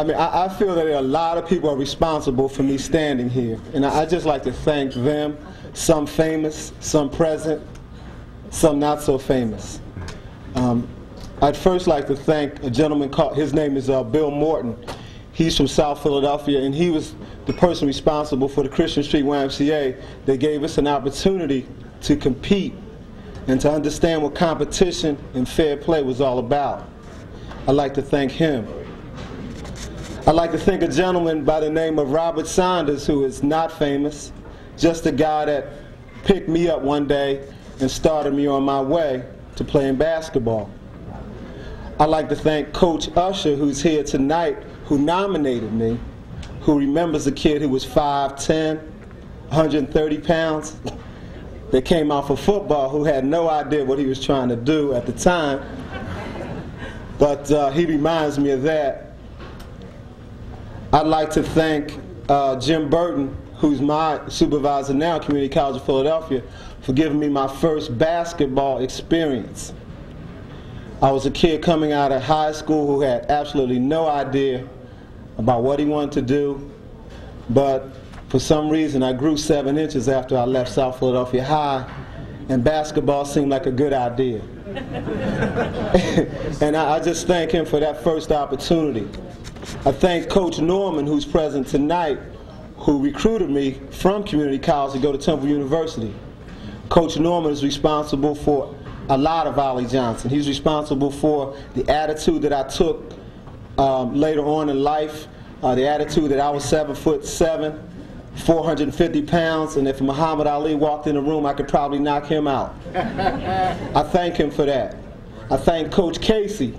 mean, I feel that a lot of people are responsible for me standing here. And I'd just like to thank them, some famous, some present, some not so famous. I'd first like to thank a gentleman called, his name is Bill Morton. He's from South Philadelphia, and he was the person responsible for the Christian Street YMCA. They gave us an opportunity to compete and to understand what competition and fair play was all about. I'd like to thank him. I'd like to thank a gentleman by the name of Robert Saunders, who is not famous, just a guy that picked me up one day and started me on my way to playing basketball. I'd like to thank Coach Usher, who's here tonight, who nominated me, who remembers a kid who was 5'10", 130 pounds, that came off of football, who had no idea what he was trying to do at the time. But he reminds me of that. I'd like to thank Jim Burton, who's my supervisor now at Community College of Philadelphia, for giving me my first basketball experience. I was a kid coming out of high school who had absolutely no idea about what he wanted to do, but for some reason I grew 7 inches after I left South Philadelphia High, and basketball seemed like a good idea. And I just thank him for that first opportunity. I thank Coach Norman, who's present tonight, who recruited me from Community College to go to Temple University. Coach Norman is responsible for a lot of Ollie Johnson. He's responsible for the attitude that I took later on in life, the attitude that I was 7'7", 450 pounds, and if Muhammad Ali walked in the room, I could probably knock him out. I thank him for that. I thank Coach Casey,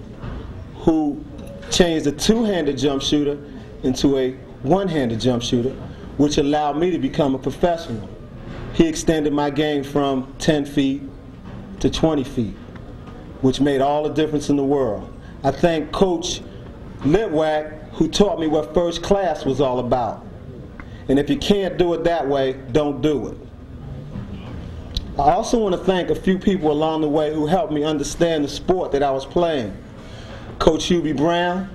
who changed a two-handed jump shooter into a one-handed jump shooter, which allowed me to become a professional. He extended my game from 10 feet to 20 feet, which made all the difference in the world. I thank Coach Litwack, who taught me what first class was all about. And if you can't do it that way, don't do it. I also want to thank a few people along the way who helped me understand the sport that I was playing. Coach Hubie Brown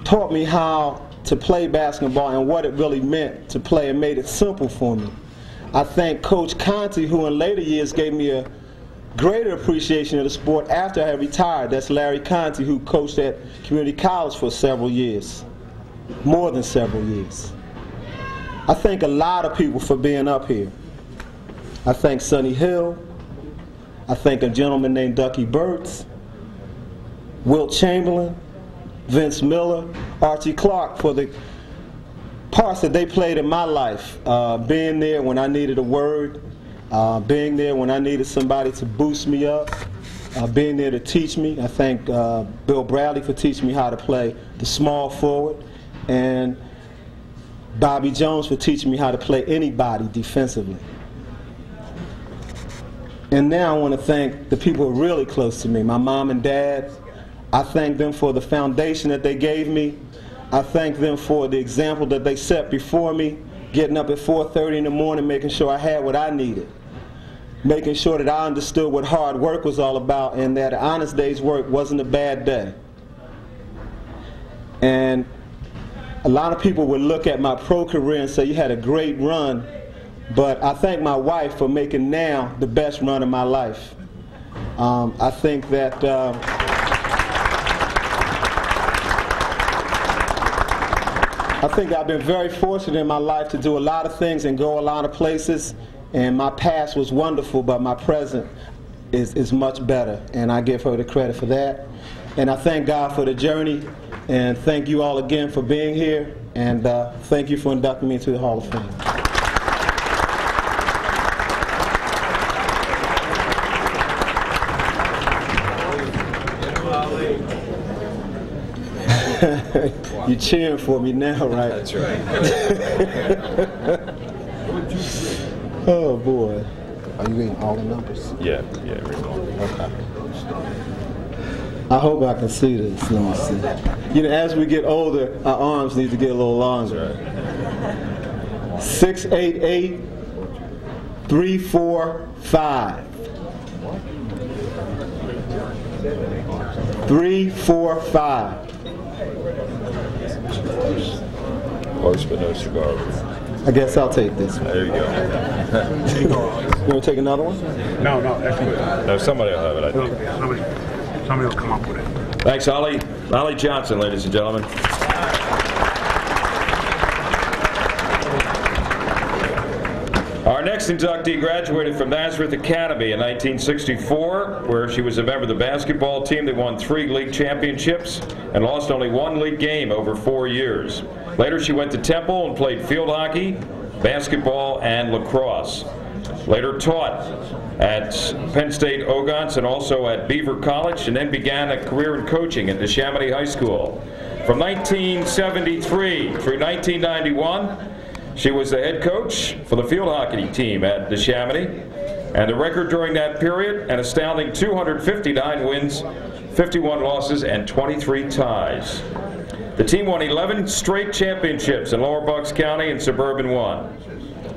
taught me how to play basketball and what it really meant to play, and made it simple for me. I thank Coach Conti, who in later years gave me a greater appreciation of the sport after I had retired. That's Larry Conti, who coached at Community College for several years, more than several years. I thank a lot of people for being up here. I thank Sonny Hill. I thank a gentleman named Ducky Burtz, Wilt Chamberlain, Vince Miller, Archie Clark for the parts that they played in my life. Being there when I needed a word, being there when I needed somebody to boost me up, being there to teach me. I thank Bill Bradley for teaching me how to play the small forward, and Bobby Jones for teaching me how to play anybody defensively. And now I want to thank the people who are really close to me, my mom and dad. I thank them for the foundation that they gave me. I thank them for the example that they set before me, getting up at 4:30 in the morning, making sure I had what I needed, making sure that I understood what hard work was all about, and that an honest day's work wasn't a bad day. And a lot of people would look at my pro career and say, you had a great run, but I thank my wife for making now the best run of my life. I think that I've been very fortunate in my life to do a lot of things and go a lot of places, and my past was wonderful, but my present is much better, and I give her the credit for that. And I thank God for the journey, and thank you all again for being here, and thank you for inducting me into the Hall of Fame. You're cheering for me now, right? That's right. Oh boy. Are you reading all the numbers? Yeah, read all. Okay. I hope I can see this. Let me see. You know, as we get older, our arms need to get a little longer. 688 345. 345. Close but no cigar. I guess I'll take this one. There you go. You want to take another one? No, that's good. No, somebody will have it, I think. Somebody will come up with it. Thanks, Ollie. Ollie Johnson, ladies and gentlemen. Our next inductee graduated from Nazareth Academy in 1964, where she was a member of the basketball team that won 3 league championships and lost only 1 league game over 4 years. Later, she went to Temple and played field hockey, basketball, and lacrosse. Later taught at Penn State Ogons and also at Beaver College, and then began a career in coaching at Neshaminy High School. From 1973 through 1991, she was the head coach for the field hockey team at Neshaminy, and the record during that period, an astounding 259 wins, 51 losses, and 23 ties. The team won 11 straight championships in Lower Bucks County and Suburban 1.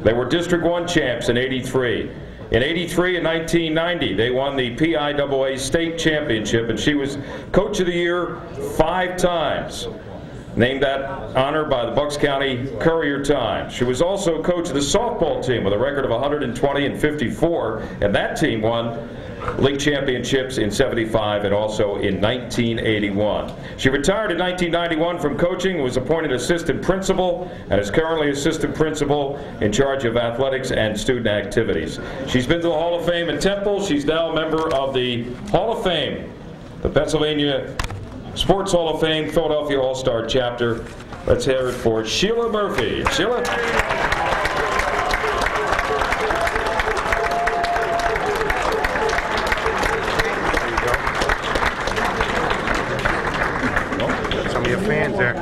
They were District 1 champs in '83. In '83 and 1990, they won the PIAA state championship, and she was Coach of the Year 5 times. Named that honor by the Bucks County Courier-Times. She was also coach of the softball team with a record of 120 and 54, and that team won league championships in '75 and also in 1981. She retired in 1991 from coaching, was appointed assistant principal, and is currently assistant principal in charge of athletics and student activities. She's been to the Hall of Fame in Temple. She's now a member of the Hall of Fame, the Pennsylvania Sports Hall of Fame, Philadelphia All-Star Chapter. Let's hear it for Sheila Murphy. Sheila? Some of your fans there.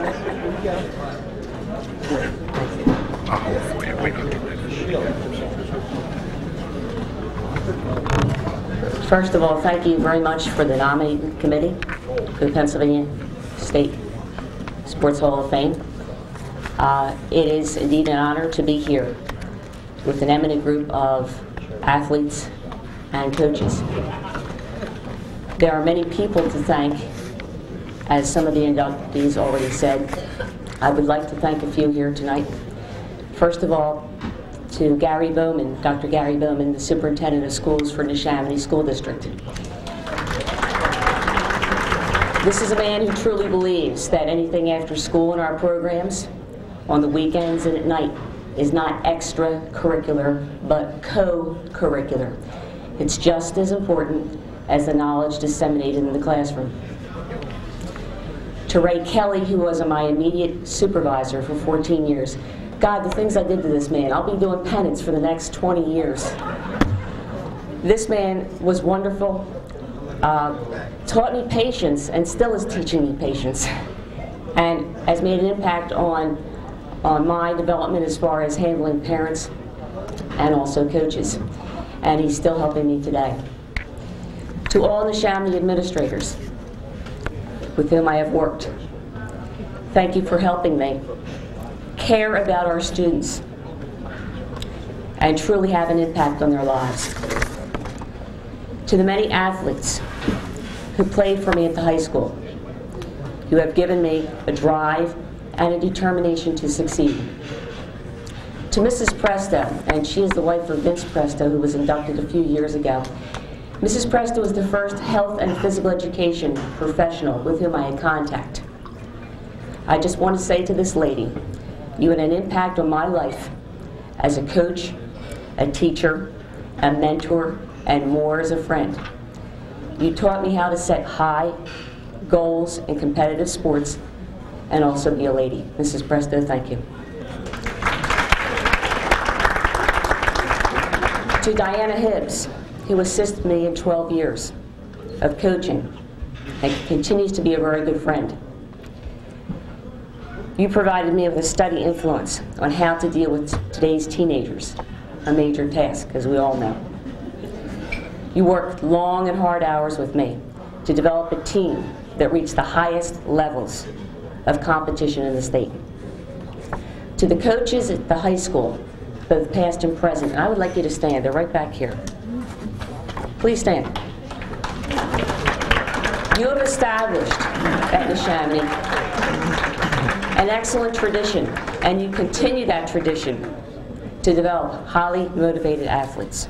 First of all, thank you very much for the nominating committee for the Pennsylvania State Sports Hall of Fame. It is indeed an honor to be here with an eminent group of athletes and coaches. There are many people to thank, as some of the inductees already said. I would like to thank a few here tonight. First of all, to Gary Bowman, Dr. Gary Bowman, the Superintendent of Schools for Neshaminy School District. This is a man who truly believes that anything after school in our programs, on the weekends and at night, is not extracurricular, but co-curricular. It's just as important as the knowledge disseminated in the classroom. To Ray Kelly, who was my immediate supervisor for 14 years, God, the things I did to this man, I'll be doing penance for the next 20 years. This man was wonderful, taught me patience, and still is teaching me patience, and has made an impact on my development as far as handling parents and also coaches, and he's still helping me today. To all Neshaminy administrators with whom I have worked, thank you for helping me care about our students and truly have an impact on their lives. To the many athletes who played for me at the high school, you have given me a drive and a determination to succeed. To Mrs. Presto, and she is the wife of Vince Presto, who was inducted a few years ago. Mrs. Presto was the first health and physical education professional with whom I had contact. I just want to say to this lady, you had an impact on my life as a coach, a teacher, a mentor, and more as a friend. You taught me how to set high goals in competitive sports and also be a lady. Mrs. Presto, thank you. To Diana Hibbs, who assisted me in 12 years of coaching and continues to be a very good friend. You provided me with a steady influence on how to deal with today's teenagers, a major task, as we all know. You worked long and hard hours with me to develop a team that reached the highest levels of competition in the state. To the coaches at the high school, both past and present, I would like you to stand. They're right back here. Please stand. You have established at Neshaminy an excellent tradition, and you continue that tradition to develop highly motivated athletes.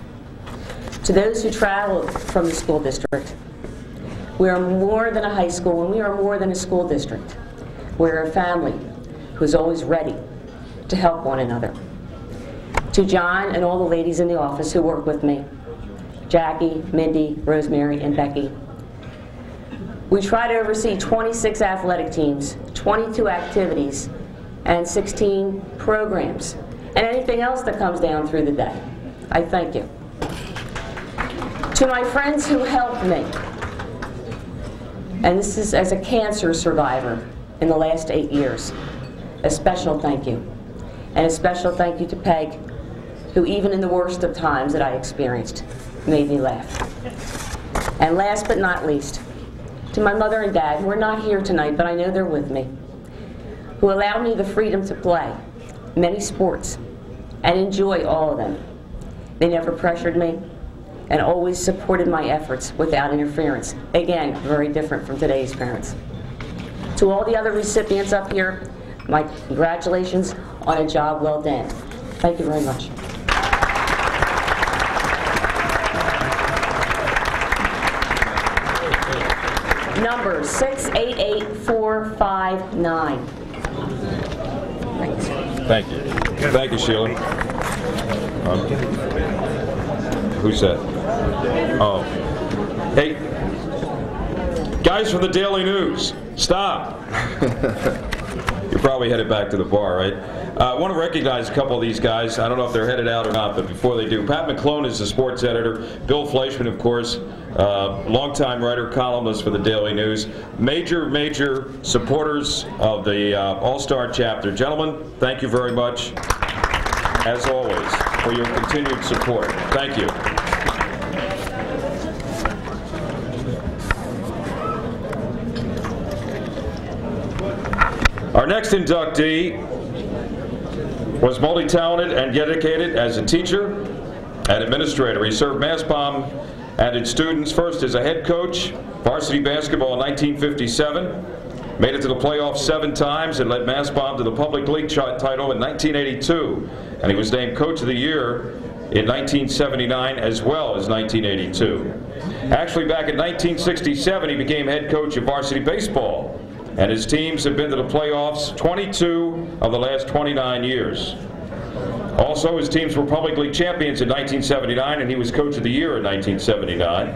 To those who traveled from the school district, we are more than a high school, and we are more than a school district. We're a family who's always ready to help one another. To John and all the ladies in the office who work with me, Jackie, Mindy, Rosemary, and Becky, we try to oversee 26 athletic teams, 22 activities, and 16 programs, and anything else that comes down through the day. I thank you. To my friends who helped me, and this is as a cancer survivor in the last 8 years, a special thank you. And a special thank you to Peg, who even in the worst of times that I experienced, made me laugh. And last but not least, to my mother and dad, who are not here tonight, but I know they're with me, who allowed me the freedom to play many sports and enjoy all of them. They never pressured me and always supported my efforts without interference. Again, very different from today's parents. To all the other recipients up here, my congratulations on a job well done. Thank you very much. Number 688459. Thanks. Thank you. Thank you, Sheila. Who's that? Oh. Hey, guys from the Daily News, stop. You're probably headed back to the bar, right? I want to recognize a couple of these guys. I don't know if they're headed out or not, but before they do, Pat McClone is the sports editor. Bill Fleischman, of course, longtime writer, columnist for the Daily News. Major supporters of the All-Star chapter. Gentlemen, thank you very much, as always, for your continued support. Thank you. Our next inductee was multi-talented and dedicated as a teacher and administrator. He served Mastbaum and its students first as a head coach, varsity basketball in 1957, made it to the playoffs 7 times and led Mastbaum to the public league title in 1982. And he was named Coach of the Year in 1979 as well as 1982. Actually, back in 1967, he became head coach of varsity baseball, and his teams have been to the playoffs 22 of the last 29 years. Also, his teams were public league champions in 1979, and he was Coach of the Year in 1979,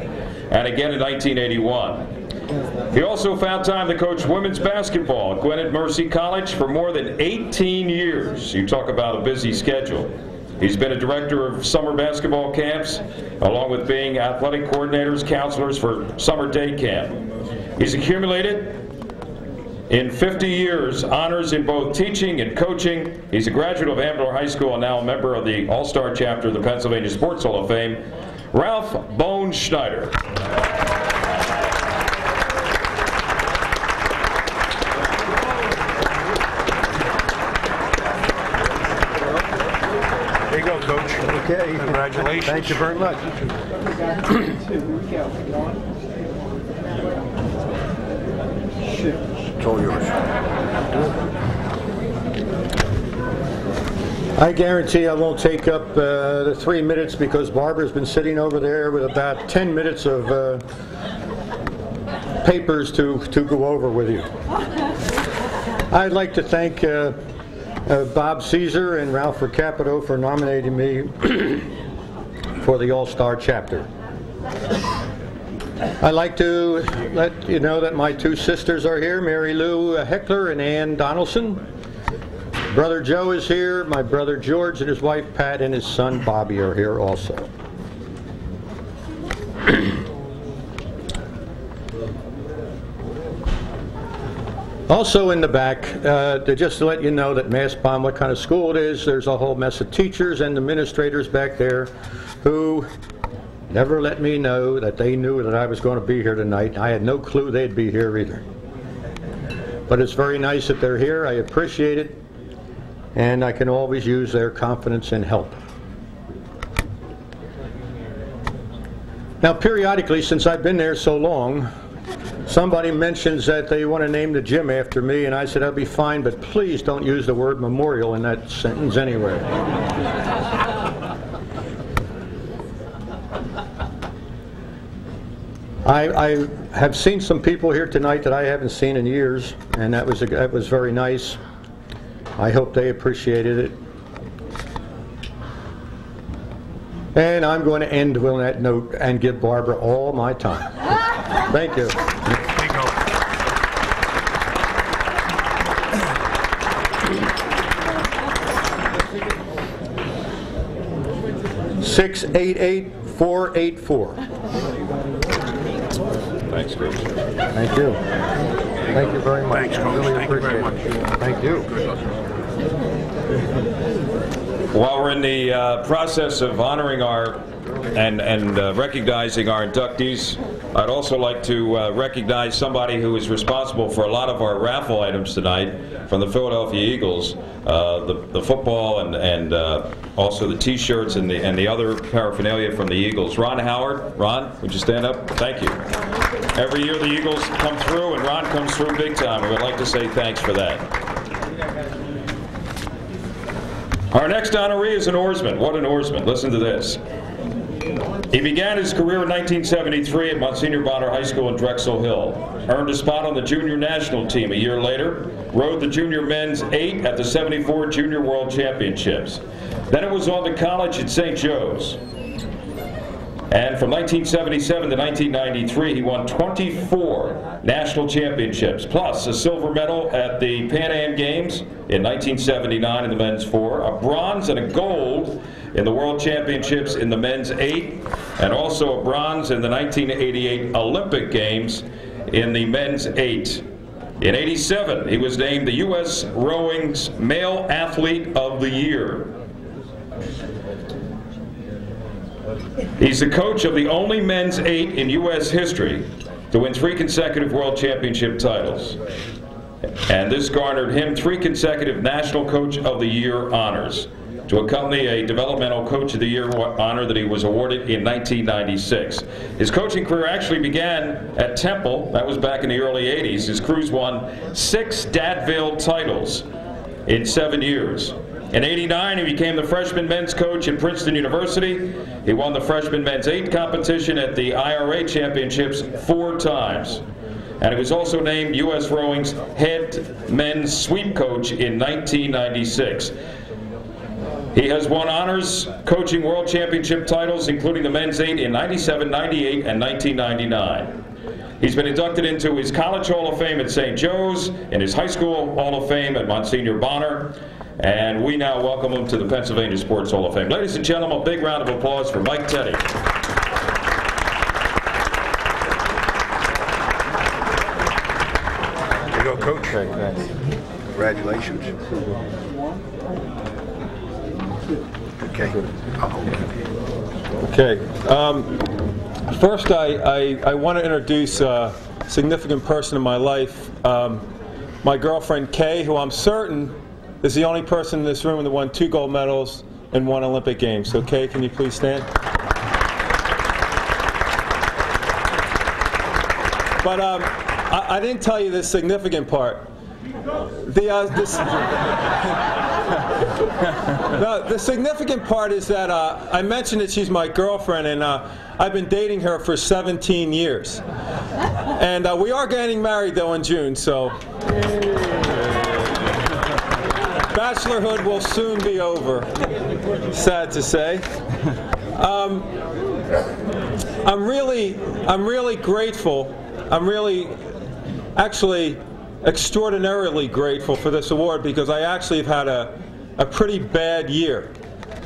and again in 1981. He also found time to coach women's basketball at Gwinnett Mercy College for more than 18 years. You talk about a busy schedule. He's been a director of summer basketball camps, along with being athletic coordinators, counselors for summer day camp. He's accumulated in 50 years honors in both teaching and coaching. He's a graduate of Ambler High School and now a member of the All-Star chapter of the Pennsylvania Sports Hall of Fame, Ralph Bone Schneider. There you go, Coach. Okay. Congratulations. Thank you very much. It's all yours. I guarantee I won't take up the 3 minutes because Barbara's been sitting over there with about 10 minutes of papers to go over with you. I'd like to thank Bob Caesar and Ralph Recapito for nominating me for the All-Star chapter. I'd like to let you know that my 2 sisters are here, Mary Lou Heckler and Ann Donaldson. Brother Joe is here, my brother George and his wife Pat and his son Bobby are here also. Also in the back, just to let you know that Mastbaum, what kind of school it is, there's a whole mess of teachers and administrators back there who never let me know that they knew that I was going to be here tonight. I had no clue they'd be here either. But it's very nice that they're here. I appreciate it. And I can always use their confidence and help. Now, periodically, since I've been there so long, somebody mentions that they want to name the gym after me, and I said, that'll be fine, but please don't use the word memorial in that sentence anywhere. I have seen some people here tonight that I haven't seen in years, and that was very nice. I hope they appreciated it. And I'm going to end on that note and give Barbara all my time. Thank you. 688-484. Thanks, Coach. Thank you. Thank you very much. Thanks, Coach. Really Thank you very much. Thank you. While we're in the process of honoring and recognizing our inductees, I'd also like to recognize somebody who is responsible for a lot of our raffle items tonight from the Philadelphia Eagles, the football and also the T-shirts and the other paraphernalia from the Eagles. Ron Howard. Ron, would you stand up? Thank you. Every year the Eagles come through, and Ron comes through big time. We would like to say thanks for that. Our next honoree is an oarsman. What an oarsman. Listen to this. He began his career in 1973 at Monsignor Bonner High School in Drexel Hill. Earned a spot on the junior national team a year later. Rowed the junior men's 8 at the 74 Junior World Championships. Then it was on to college at St. Joe's. And from 1977 to 1993, he won 24 national championships, plus a silver medal at the Pan Am Games in 1979 in the men's 4, a bronze and a gold in the World Championships in the men's 8, and also a bronze in the 1988 Olympic Games in the men's 8. In '87, he was named the U.S. Rowing's Male Athlete of the Year. He's the coach of the only men's 8 in U.S. history to win 3 consecutive World Championship titles. And this garnered him 3 consecutive National Coach of the Year honors, to accompany a Developmental Coach of the Year honor that he was awarded in 1996. His coaching career actually began at Temple. That was back in the early 80s. His crews won 6 Dadville titles in 7 years. In '89, he became the freshman men's coach at Princeton University. He won the freshman men's 8 competition at the IRA Championships 4 times. And he was also named U.S. Rowing's head men's sweep coach in 1996. He has won honors coaching World Championship titles, including the men's 8 in '97, '98, and 1999. He's been inducted into his College Hall of Fame at St. Joe's and his High School Hall of Fame at Monsignor Bonner. And we now welcome him to the Pennsylvania Sports Hall of Fame. Ladies and gentlemen, a big round of applause for Mike Teddy. There you go, Coach. Congratulations. Okay. Okay. First, I want to introduce a significant person in my life. My girlfriend, Kay, who I'm certain is the only person in this room that won 2 gold medals and 1 Olympic Games. So, Kay, can you please stand? But I didn't tell you the significant part. The significant part is that I mentioned that she's my girlfriend, and I've been dating her for 17 years. And we are getting married, though, in June, so bachelorhood will soon be over, sad to say. I'm really grateful. I'm really, actually, extraordinarily grateful for this award, because I actually have had a pretty bad year.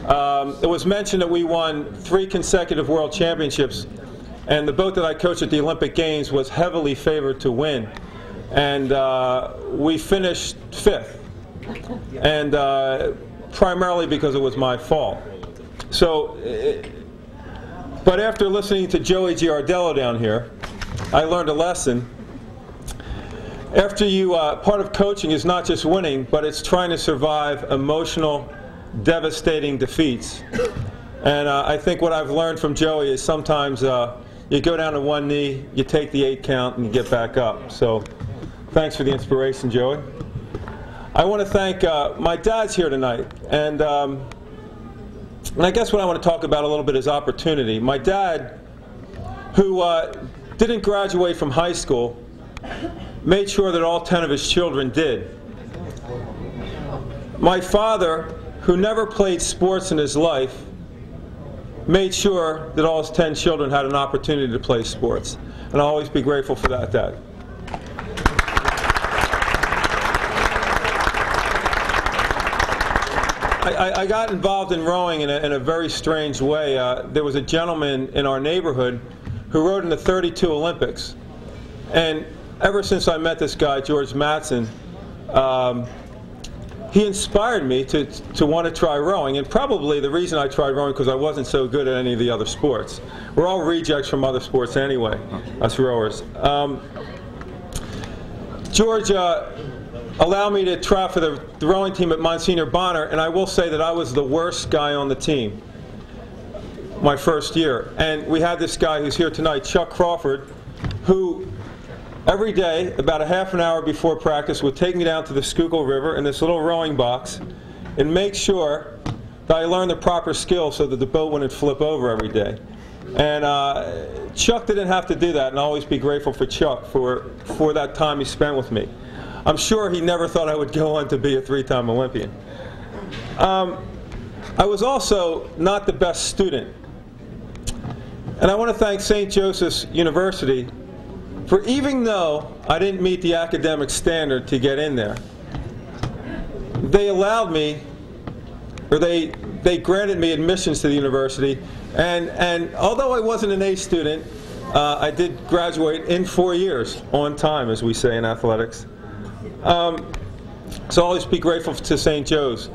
It was mentioned that we won 3 consecutive World Championships, and the boat that I coached at the Olympic Games was heavily favored to win. and we finished 5th, and primarily because it was my fault. So, but after listening to Joey Giardello down here, I learned a lesson. After you, part of coaching is not just winning, but it's trying to survive emotional, devastating defeats. And I think what I've learned from Joey is sometimes you go down to one knee, you take the 8 count, and you get back up. So thanks for the inspiration, Joey. I want to thank, my dad's here tonight. And I guess what I want to talk about a little bit is opportunity. My dad, who didn't graduate from high school, made sure that all 10 of his children did. My father, who never played sports in his life, made sure that all his 10 children had an opportunity to play sports. And I'll always be grateful for that, Dad. I got involved in rowing in a very strange way. There was a gentleman in our neighborhood who rowed in the 32 Olympics. And ever since I met this guy, George Mattson, he inspired me to want to try rowing. And probably the reason I tried rowing because I wasn't so good at any of the other sports. We're all rejects from other sports anyway, us rowers. George allowed me to try for the rowing team at Monsignor Bonner, and I will say that I was the worst guy on the team my first year. And we had this guy who's here tonight, Chuck Crawford, who every day, about a half an hour before practice, would take me down to the Schuylkill River in this little rowing box and make sure that I learned the proper skills so that the boat wouldn't flip over every day. And Chuck didn't have to do that, and I'll always be grateful for Chuck for that time he spent with me. I'm sure he never thought I would go on to be a 3-time Olympian. I was also not the best student. And I want to thank St. Joseph's University for, even though I didn't meet the academic standard to get in there, they allowed me, or they granted me admissions to the university. And although I wasn't an A student, I did graduate in 4 years, on time, as we say in athletics. So I'll always be grateful to St. Joe's.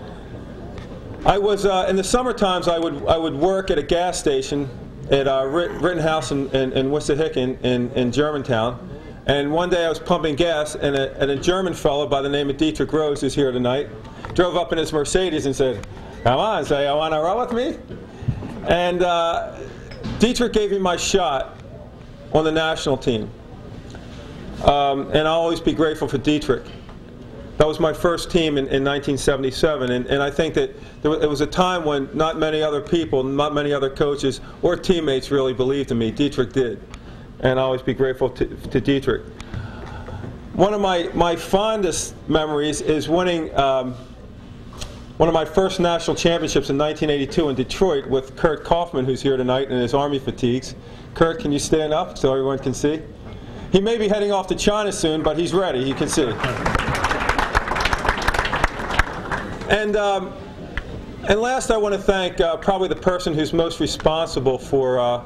I was, in the summer times, I would work at a gas station at Rittenhouse in Wissahickon in Germantown. And one day I was pumping gas, and a German fellow by the name of Dietrich Rose, who's here tonight, drove up in his Mercedes and said, "Come on, say, you want to row with me?" And Dietrich gave me my shot on the national team. And I'll always be grateful for Dietrich. That was my first team in 1977, and I think that it was a time when not many other people, not many other coaches or teammates really believed in me. Dietrich did, and I'll always be grateful to Dietrich. One of my fondest memories is winning one of my first national championships in 1982 in Detroit with Kurt Kaufman, who's here tonight in his Army fatigues. Kurt, can you stand up so everyone can see? He may be heading off to China soon, but he's ready. He can see. And last, I want to thank probably the person who's most responsible for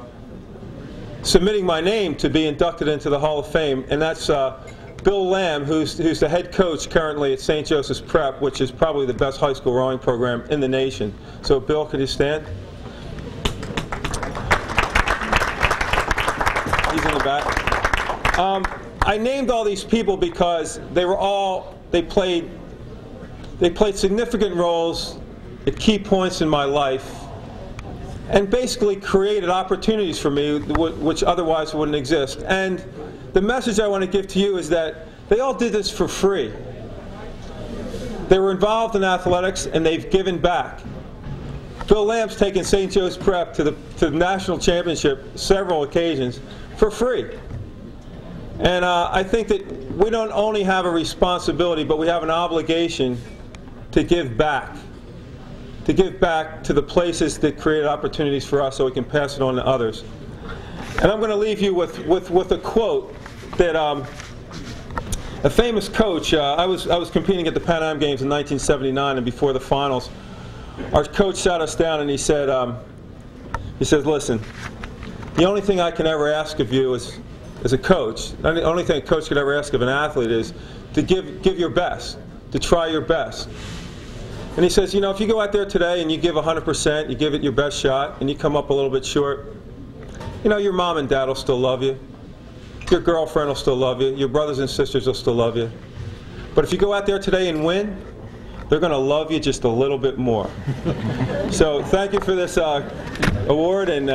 submitting my name to be inducted into the Hall of Fame, and that's Bill Lamb, who's the head coach currently at St. Joseph's Prep, which is probably the best high school rowing program in the nation. So, Bill, could you stand? He's in the back. I named all these people because they played significant roles at key points in my life and basically created opportunities for me which otherwise wouldn't exist. And the message I want to give to you is that they all did this for free. They were involved in athletics and they've given back. Bill Lamb's taken St. Joe's Prep to the national championship several occasions for free. And I think that we don't only have a responsibility, but we have an obligation to give back to the places that create opportunities for us so we can pass it on to others. And I'm going to leave you with a quote that a famous coach, I was competing at the Pan Am Games in 1979, and before the finals, our coach sat us down and he said, listen, the only thing I can ever ask of you is as a coach, the only thing a coach could ever ask of an athlete is to give your best, to try your best. And he says, you know, if you go out there today and you give 100%, you give it your best shot, and you come up a little bit short, you know, your mom and dad will still love you. Your girlfriend will still love you. Your brothers and sisters will still love you. But if you go out there today and win, they're going to love you just a little bit more. So thank you for this award, and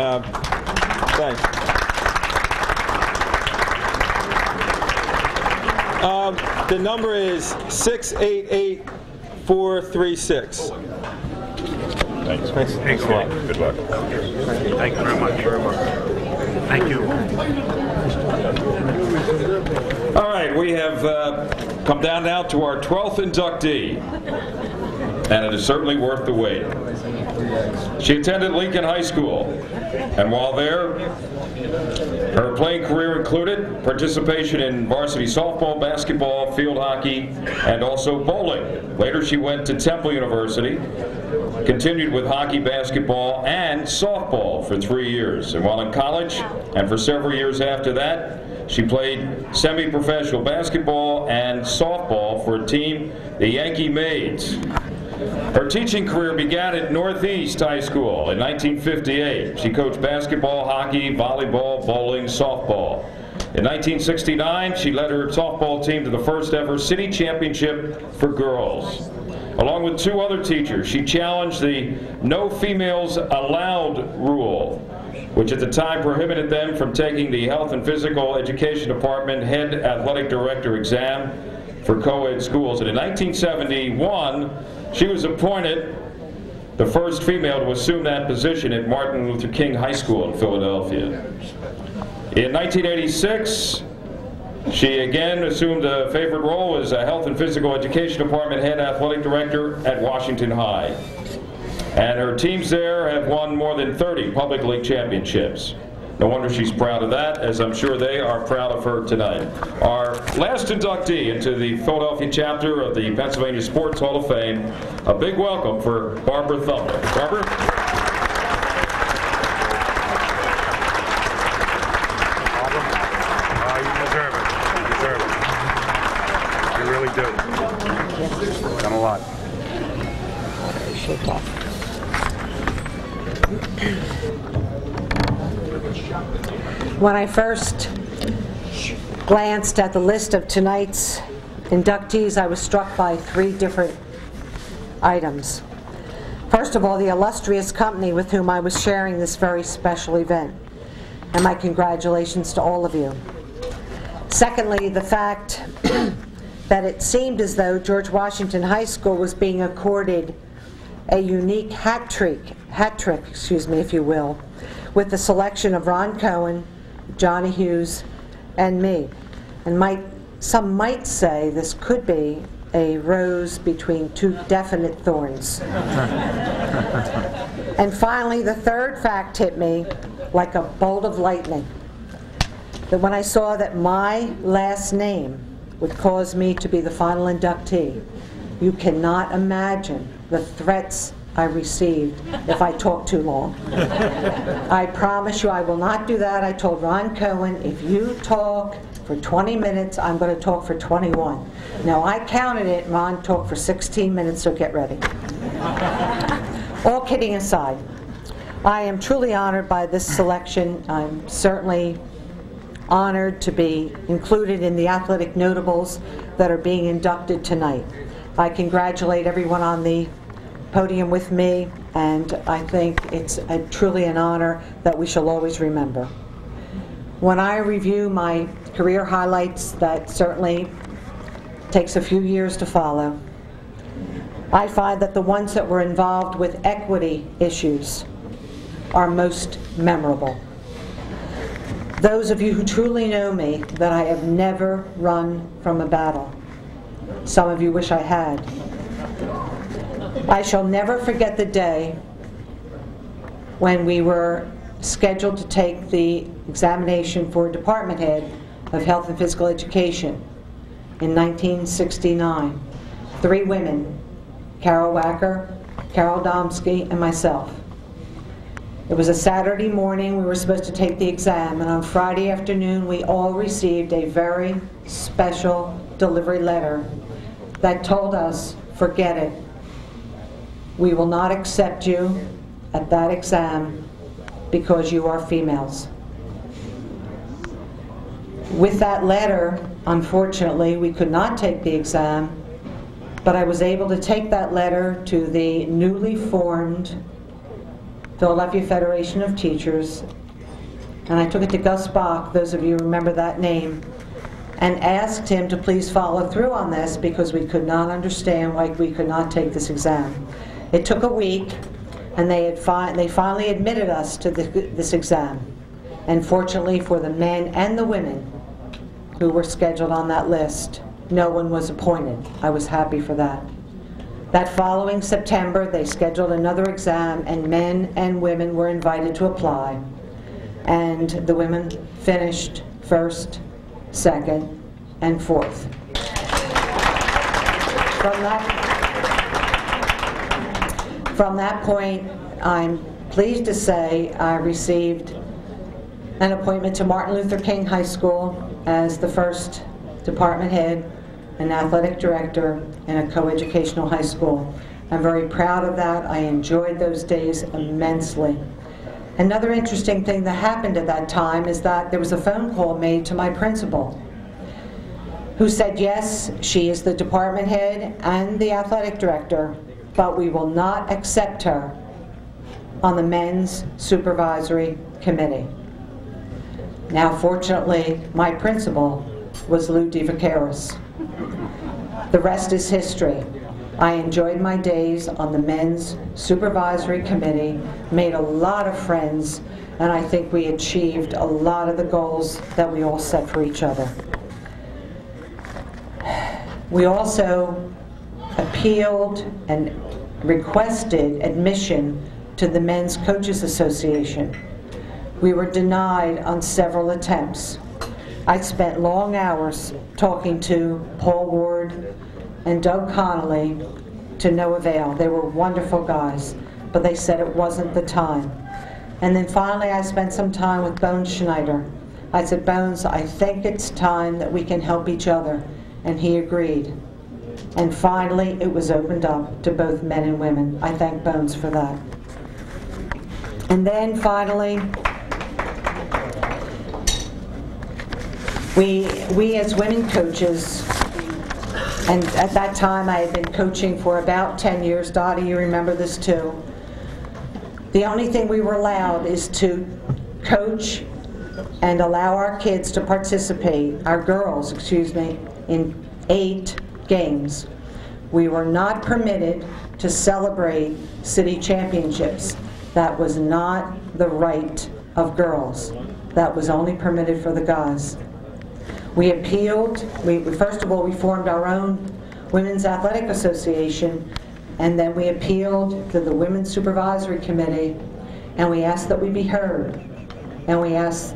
thanks. The number is 688436. Thanks. Thanks a lot. Good luck. Thank you very much. Thank you. All right, we have come down now to our 12th inductee, and it is certainly worth the wait. She attended Lincoln High School, and while there, her playing career included participation in varsity softball, basketball, field hockey, and also bowling. Later, she went to Temple University, continued with hockey, basketball, and softball for 3 years. And while in college, and for several years after that, she played semi-professional basketball and softball for a team, the Yankee Maids. Her teaching career began at Northeast High School in 1958. She coached basketball, hockey, volleyball, bowling, softball. In 1969, she led her softball team to the first ever city championship for girls. Along with 2 other teachers, she challenged the no females allowed rule, which at the time prohibited them from taking the Health and Physical Education Department Head Athletic Director exam for co-ed schools. And in 1971, she was appointed the first female to assume that position at Martin Luther King High School in Philadelphia. In 1986, she again assumed a favorite role as a Health and Physical Education Department Head Athletic Director at Washington High. And her teams there have won more than 30 public league championships. No wonder she's proud of that, as I'm sure they are proud of her tonight. Our last inductee into the Philadelphia chapter of the Pennsylvania Sports Hall of Fame, a big welcome for Barbara Thumler. Barbara? You deserve it. You deserve it. You really do. Done a lot. When I first glanced at the list of tonight's inductees, I was struck by 3 different items. First of all, the illustrious company with whom I was sharing this very special event, and my congratulations to all of you. Secondly, the fact that it seemed as though George Washington High School was being accorded a unique hat trick, if you will, with the selection of Ron Cohen, Johnny Hughes, and me. And some might say this could be a rose between 2 definite thorns. And finally, the third fact hit me like a bolt of lightning. That when I saw that my last name would cause me to be the final inductee, you cannot imagine the threats I received if I talk too long. I promise you I will not do that. I told Ron Cohen, if you talk for 20 minutes, I'm going to talk for 21. Now, I counted it. Ron talked for 16 minutes, so get ready. All kidding aside, I am truly honored by this selection. I'm certainly honored to be included in the athletic notables that are being inducted tonight. I congratulate everyone on the podium with me, and I think it's truly an honor that we shall always remember. When I review my career highlights, that certainly takes a few years to follow, I find that the ones that were involved with equity issues are most memorable. Those of you who truly know me, that I have never run from a battle. Some of you wish I had. I shall never forget the day when we were scheduled to take the examination for department head of Health and Physical Education in 1969. 3 women, Carol Wacker, Carol Domsky, and myself. It was a Saturday morning, we were supposed to take the exam, and on Friday afternoon we all received a very special delivery letter that told us, forget it. We will not accept you at that exam because you are females. With that letter, unfortunately, we could not take the exam, but I was able to take that letter to the newly formed Philadelphia Federation of Teachers, and I took it to Gus Bach, those of you who remember that name, and asked him to please follow through on this because we could not understand why we could not take this exam. It took a week, and they finally admitted us to this exam. And fortunately for the men and the women who were scheduled on that list, no one was appointed. I was happy for that. That following September, they scheduled another exam, and men and women were invited to apply. And the women finished first, second, and fourth. From that point, I'm pleased to say I received an appointment to Martin Luther King High School as the first department head, an athletic director, in a coeducational high school. I'm very proud of that. I enjoyed those days immensely. Another interesting thing that happened at that time is that there was a phone call made to my principal, who said, yes, she is the department head and the athletic director, but we will not accept her on the men's supervisory committee. Now, fortunately, my principal was Lou DeVacaris. The rest is history. I enjoyed my days on the men's supervisory committee, made a lot of friends, and I think we achieved a lot of the goals that we all set for each other. We also appealed and requested admission to the Men's Coaches Association. We were denied on several attempts. I spent long hours talking to Paul Ward and Doug Connolly to no avail. They were wonderful guys, but they said it wasn't the time. And then finally I spent some time with Bones Schneider. I said, Bones, I think it's time that we can help each other. And he agreed. And finally it was opened up to both men and women. I thank Bones for that. And then finally, we as women coaches, and at that time I had been coaching for about 10 years. Dottie, you remember this too. The only thing we were allowed is to coach and allow our kids to participate, our girls, excuse me, in 8 games. We were not permitted to celebrate city championships. That was not the right of girls. That was only permitted for the guys. We appealed. First of all, we formed our own Women's Athletic Association, and then we appealed to the Women's Supervisory Committee, and we asked that we be heard. And we asked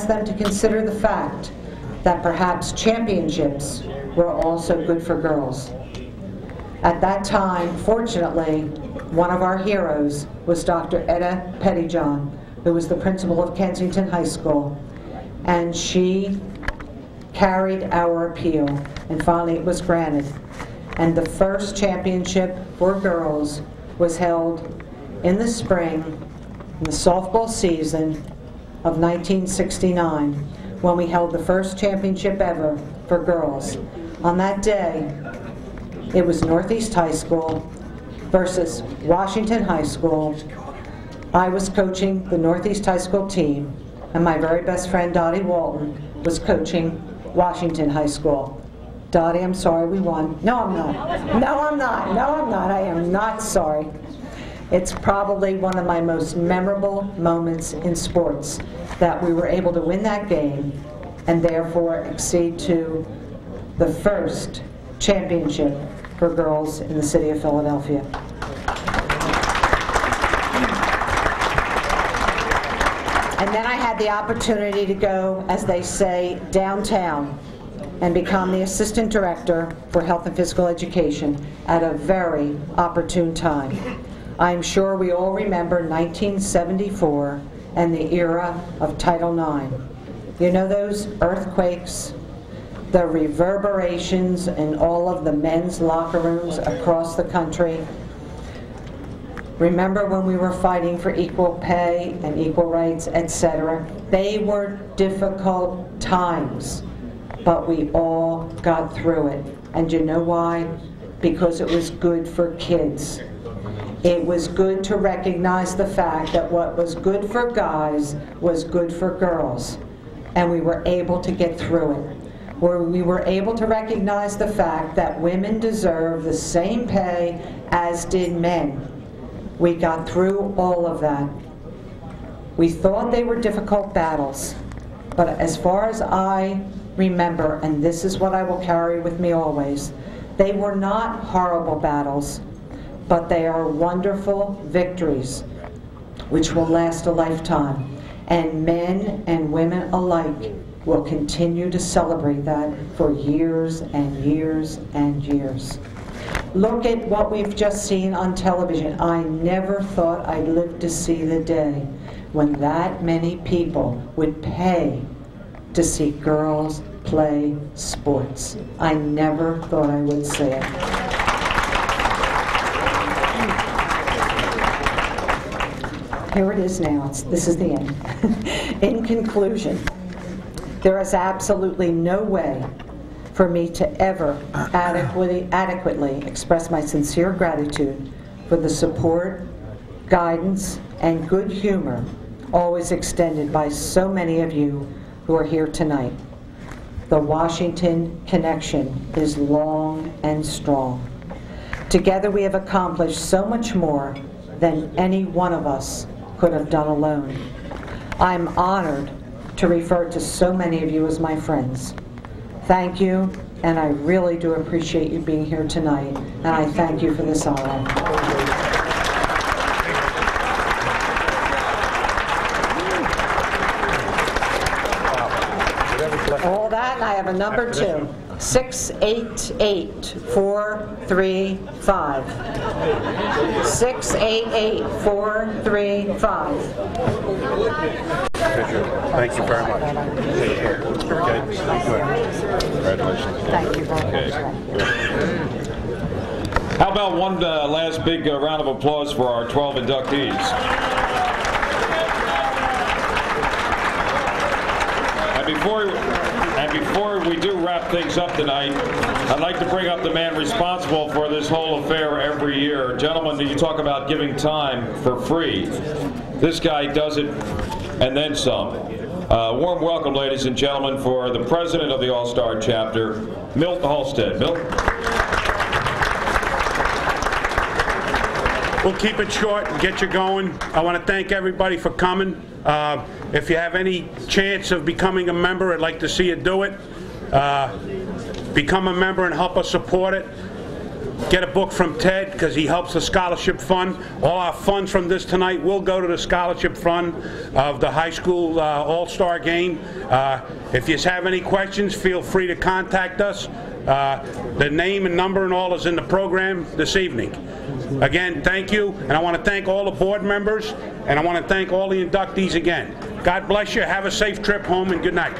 them to consider the fact that perhaps championships were also good for girls. At that time, fortunately, one of our heroes was Dr. Etta Pettyjohn, who was the principal of Kensington High School, and she carried our appeal, and finally it was granted. And the first championship for girls was held in the spring, in the softball season of 1969, when we held the first championship ever for girls. On that day, it was Northeast High School versus Washington High School. I was coaching the Northeast High School team, and my very best friend Dottie Walton was coaching Washington High School. Dottie, I'm sorry we won. No, I'm not. No, I'm not. No, I'm not. I am not sorry. It's probably one of my most memorable moments in sports, that we were able to win that game and therefore accede to the first championship for girls in the city of Philadelphia. And then I had the opportunity to go, as they say, downtown and become the assistant director for health and physical education at a very opportune time. I'm sure we all remember 1974 and the era of Title IX. You know those earthquakes, the reverberations in all of the men's locker rooms across the country. Remember when we were fighting for equal pay and equal rights, etc.? They were difficult times, but we all got through it. And you know why? Because it was good for kids. It was good to recognize the fact that what was good for guys was good for girls. And we were able to get through it. Where we were able to recognize the fact that women deserve the same pay as did men. We got through all of that. We thought they were difficult battles, but as far as I remember, and this is what I will carry with me always, they were not horrible battles, but they are wonderful victories, which will last a lifetime. And men and women alike will continue to celebrate that for years and years and years. Look at what we've just seen on television. I never thought I'd live to see the day when that many people would pay to see girls play sports. I never thought I would see it. Here it is now. This is the end. In conclusion, there is absolutely no way for me to ever adequately express my sincere gratitude for the support, guidance, and good humor always extended by so many of you who are here tonight. The Washington connection is long and strong. Together we have accomplished so much more than any one of us could have done alone. I'm honored to refer to so many of you as my friends. Thank you, and I really do appreciate you being here tonight, and I thank you for this honor. All that, and I have a number 2. 688-435. 688-435. Thank you very much. Take care. Okay. Congratulations. Thank you very much. How about one last big round of applause for our 12 inductees? And before we do wrap things up tonight, I'd like to bring up the man responsible for this whole affair every year. Gentlemen, you talk about giving time for free. This guy does it and then some. Warm welcome, ladies and gentlemen, for the president of the All-Star Chapter, Milt Halstead. Milt? We'll keep it short and get you going. I want to thank everybody for coming. If you have any chance of becoming a member, I'd like to see you do it. Become a member and help us support it. Get a book from Ted, because he helps the scholarship fund. All our funds from this tonight will go to the scholarship fund of the high school all-star game. If you have any questions, feel free to contact us. The name and number and all is in the program this evening. Again, thank you, and I want to thank all the board members, and I want to thank all the inductees again. God bless you, have a safe trip home, and good night.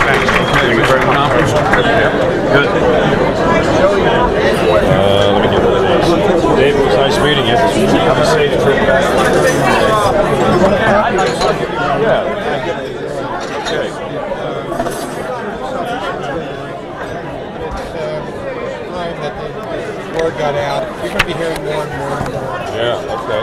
Thank you very much. Good. Let me give it Dave, it was nice meeting you. Have a safe trip back. Yeah. Okay. Word got out. You're going to be hearing more and more and more. Yeah, okay.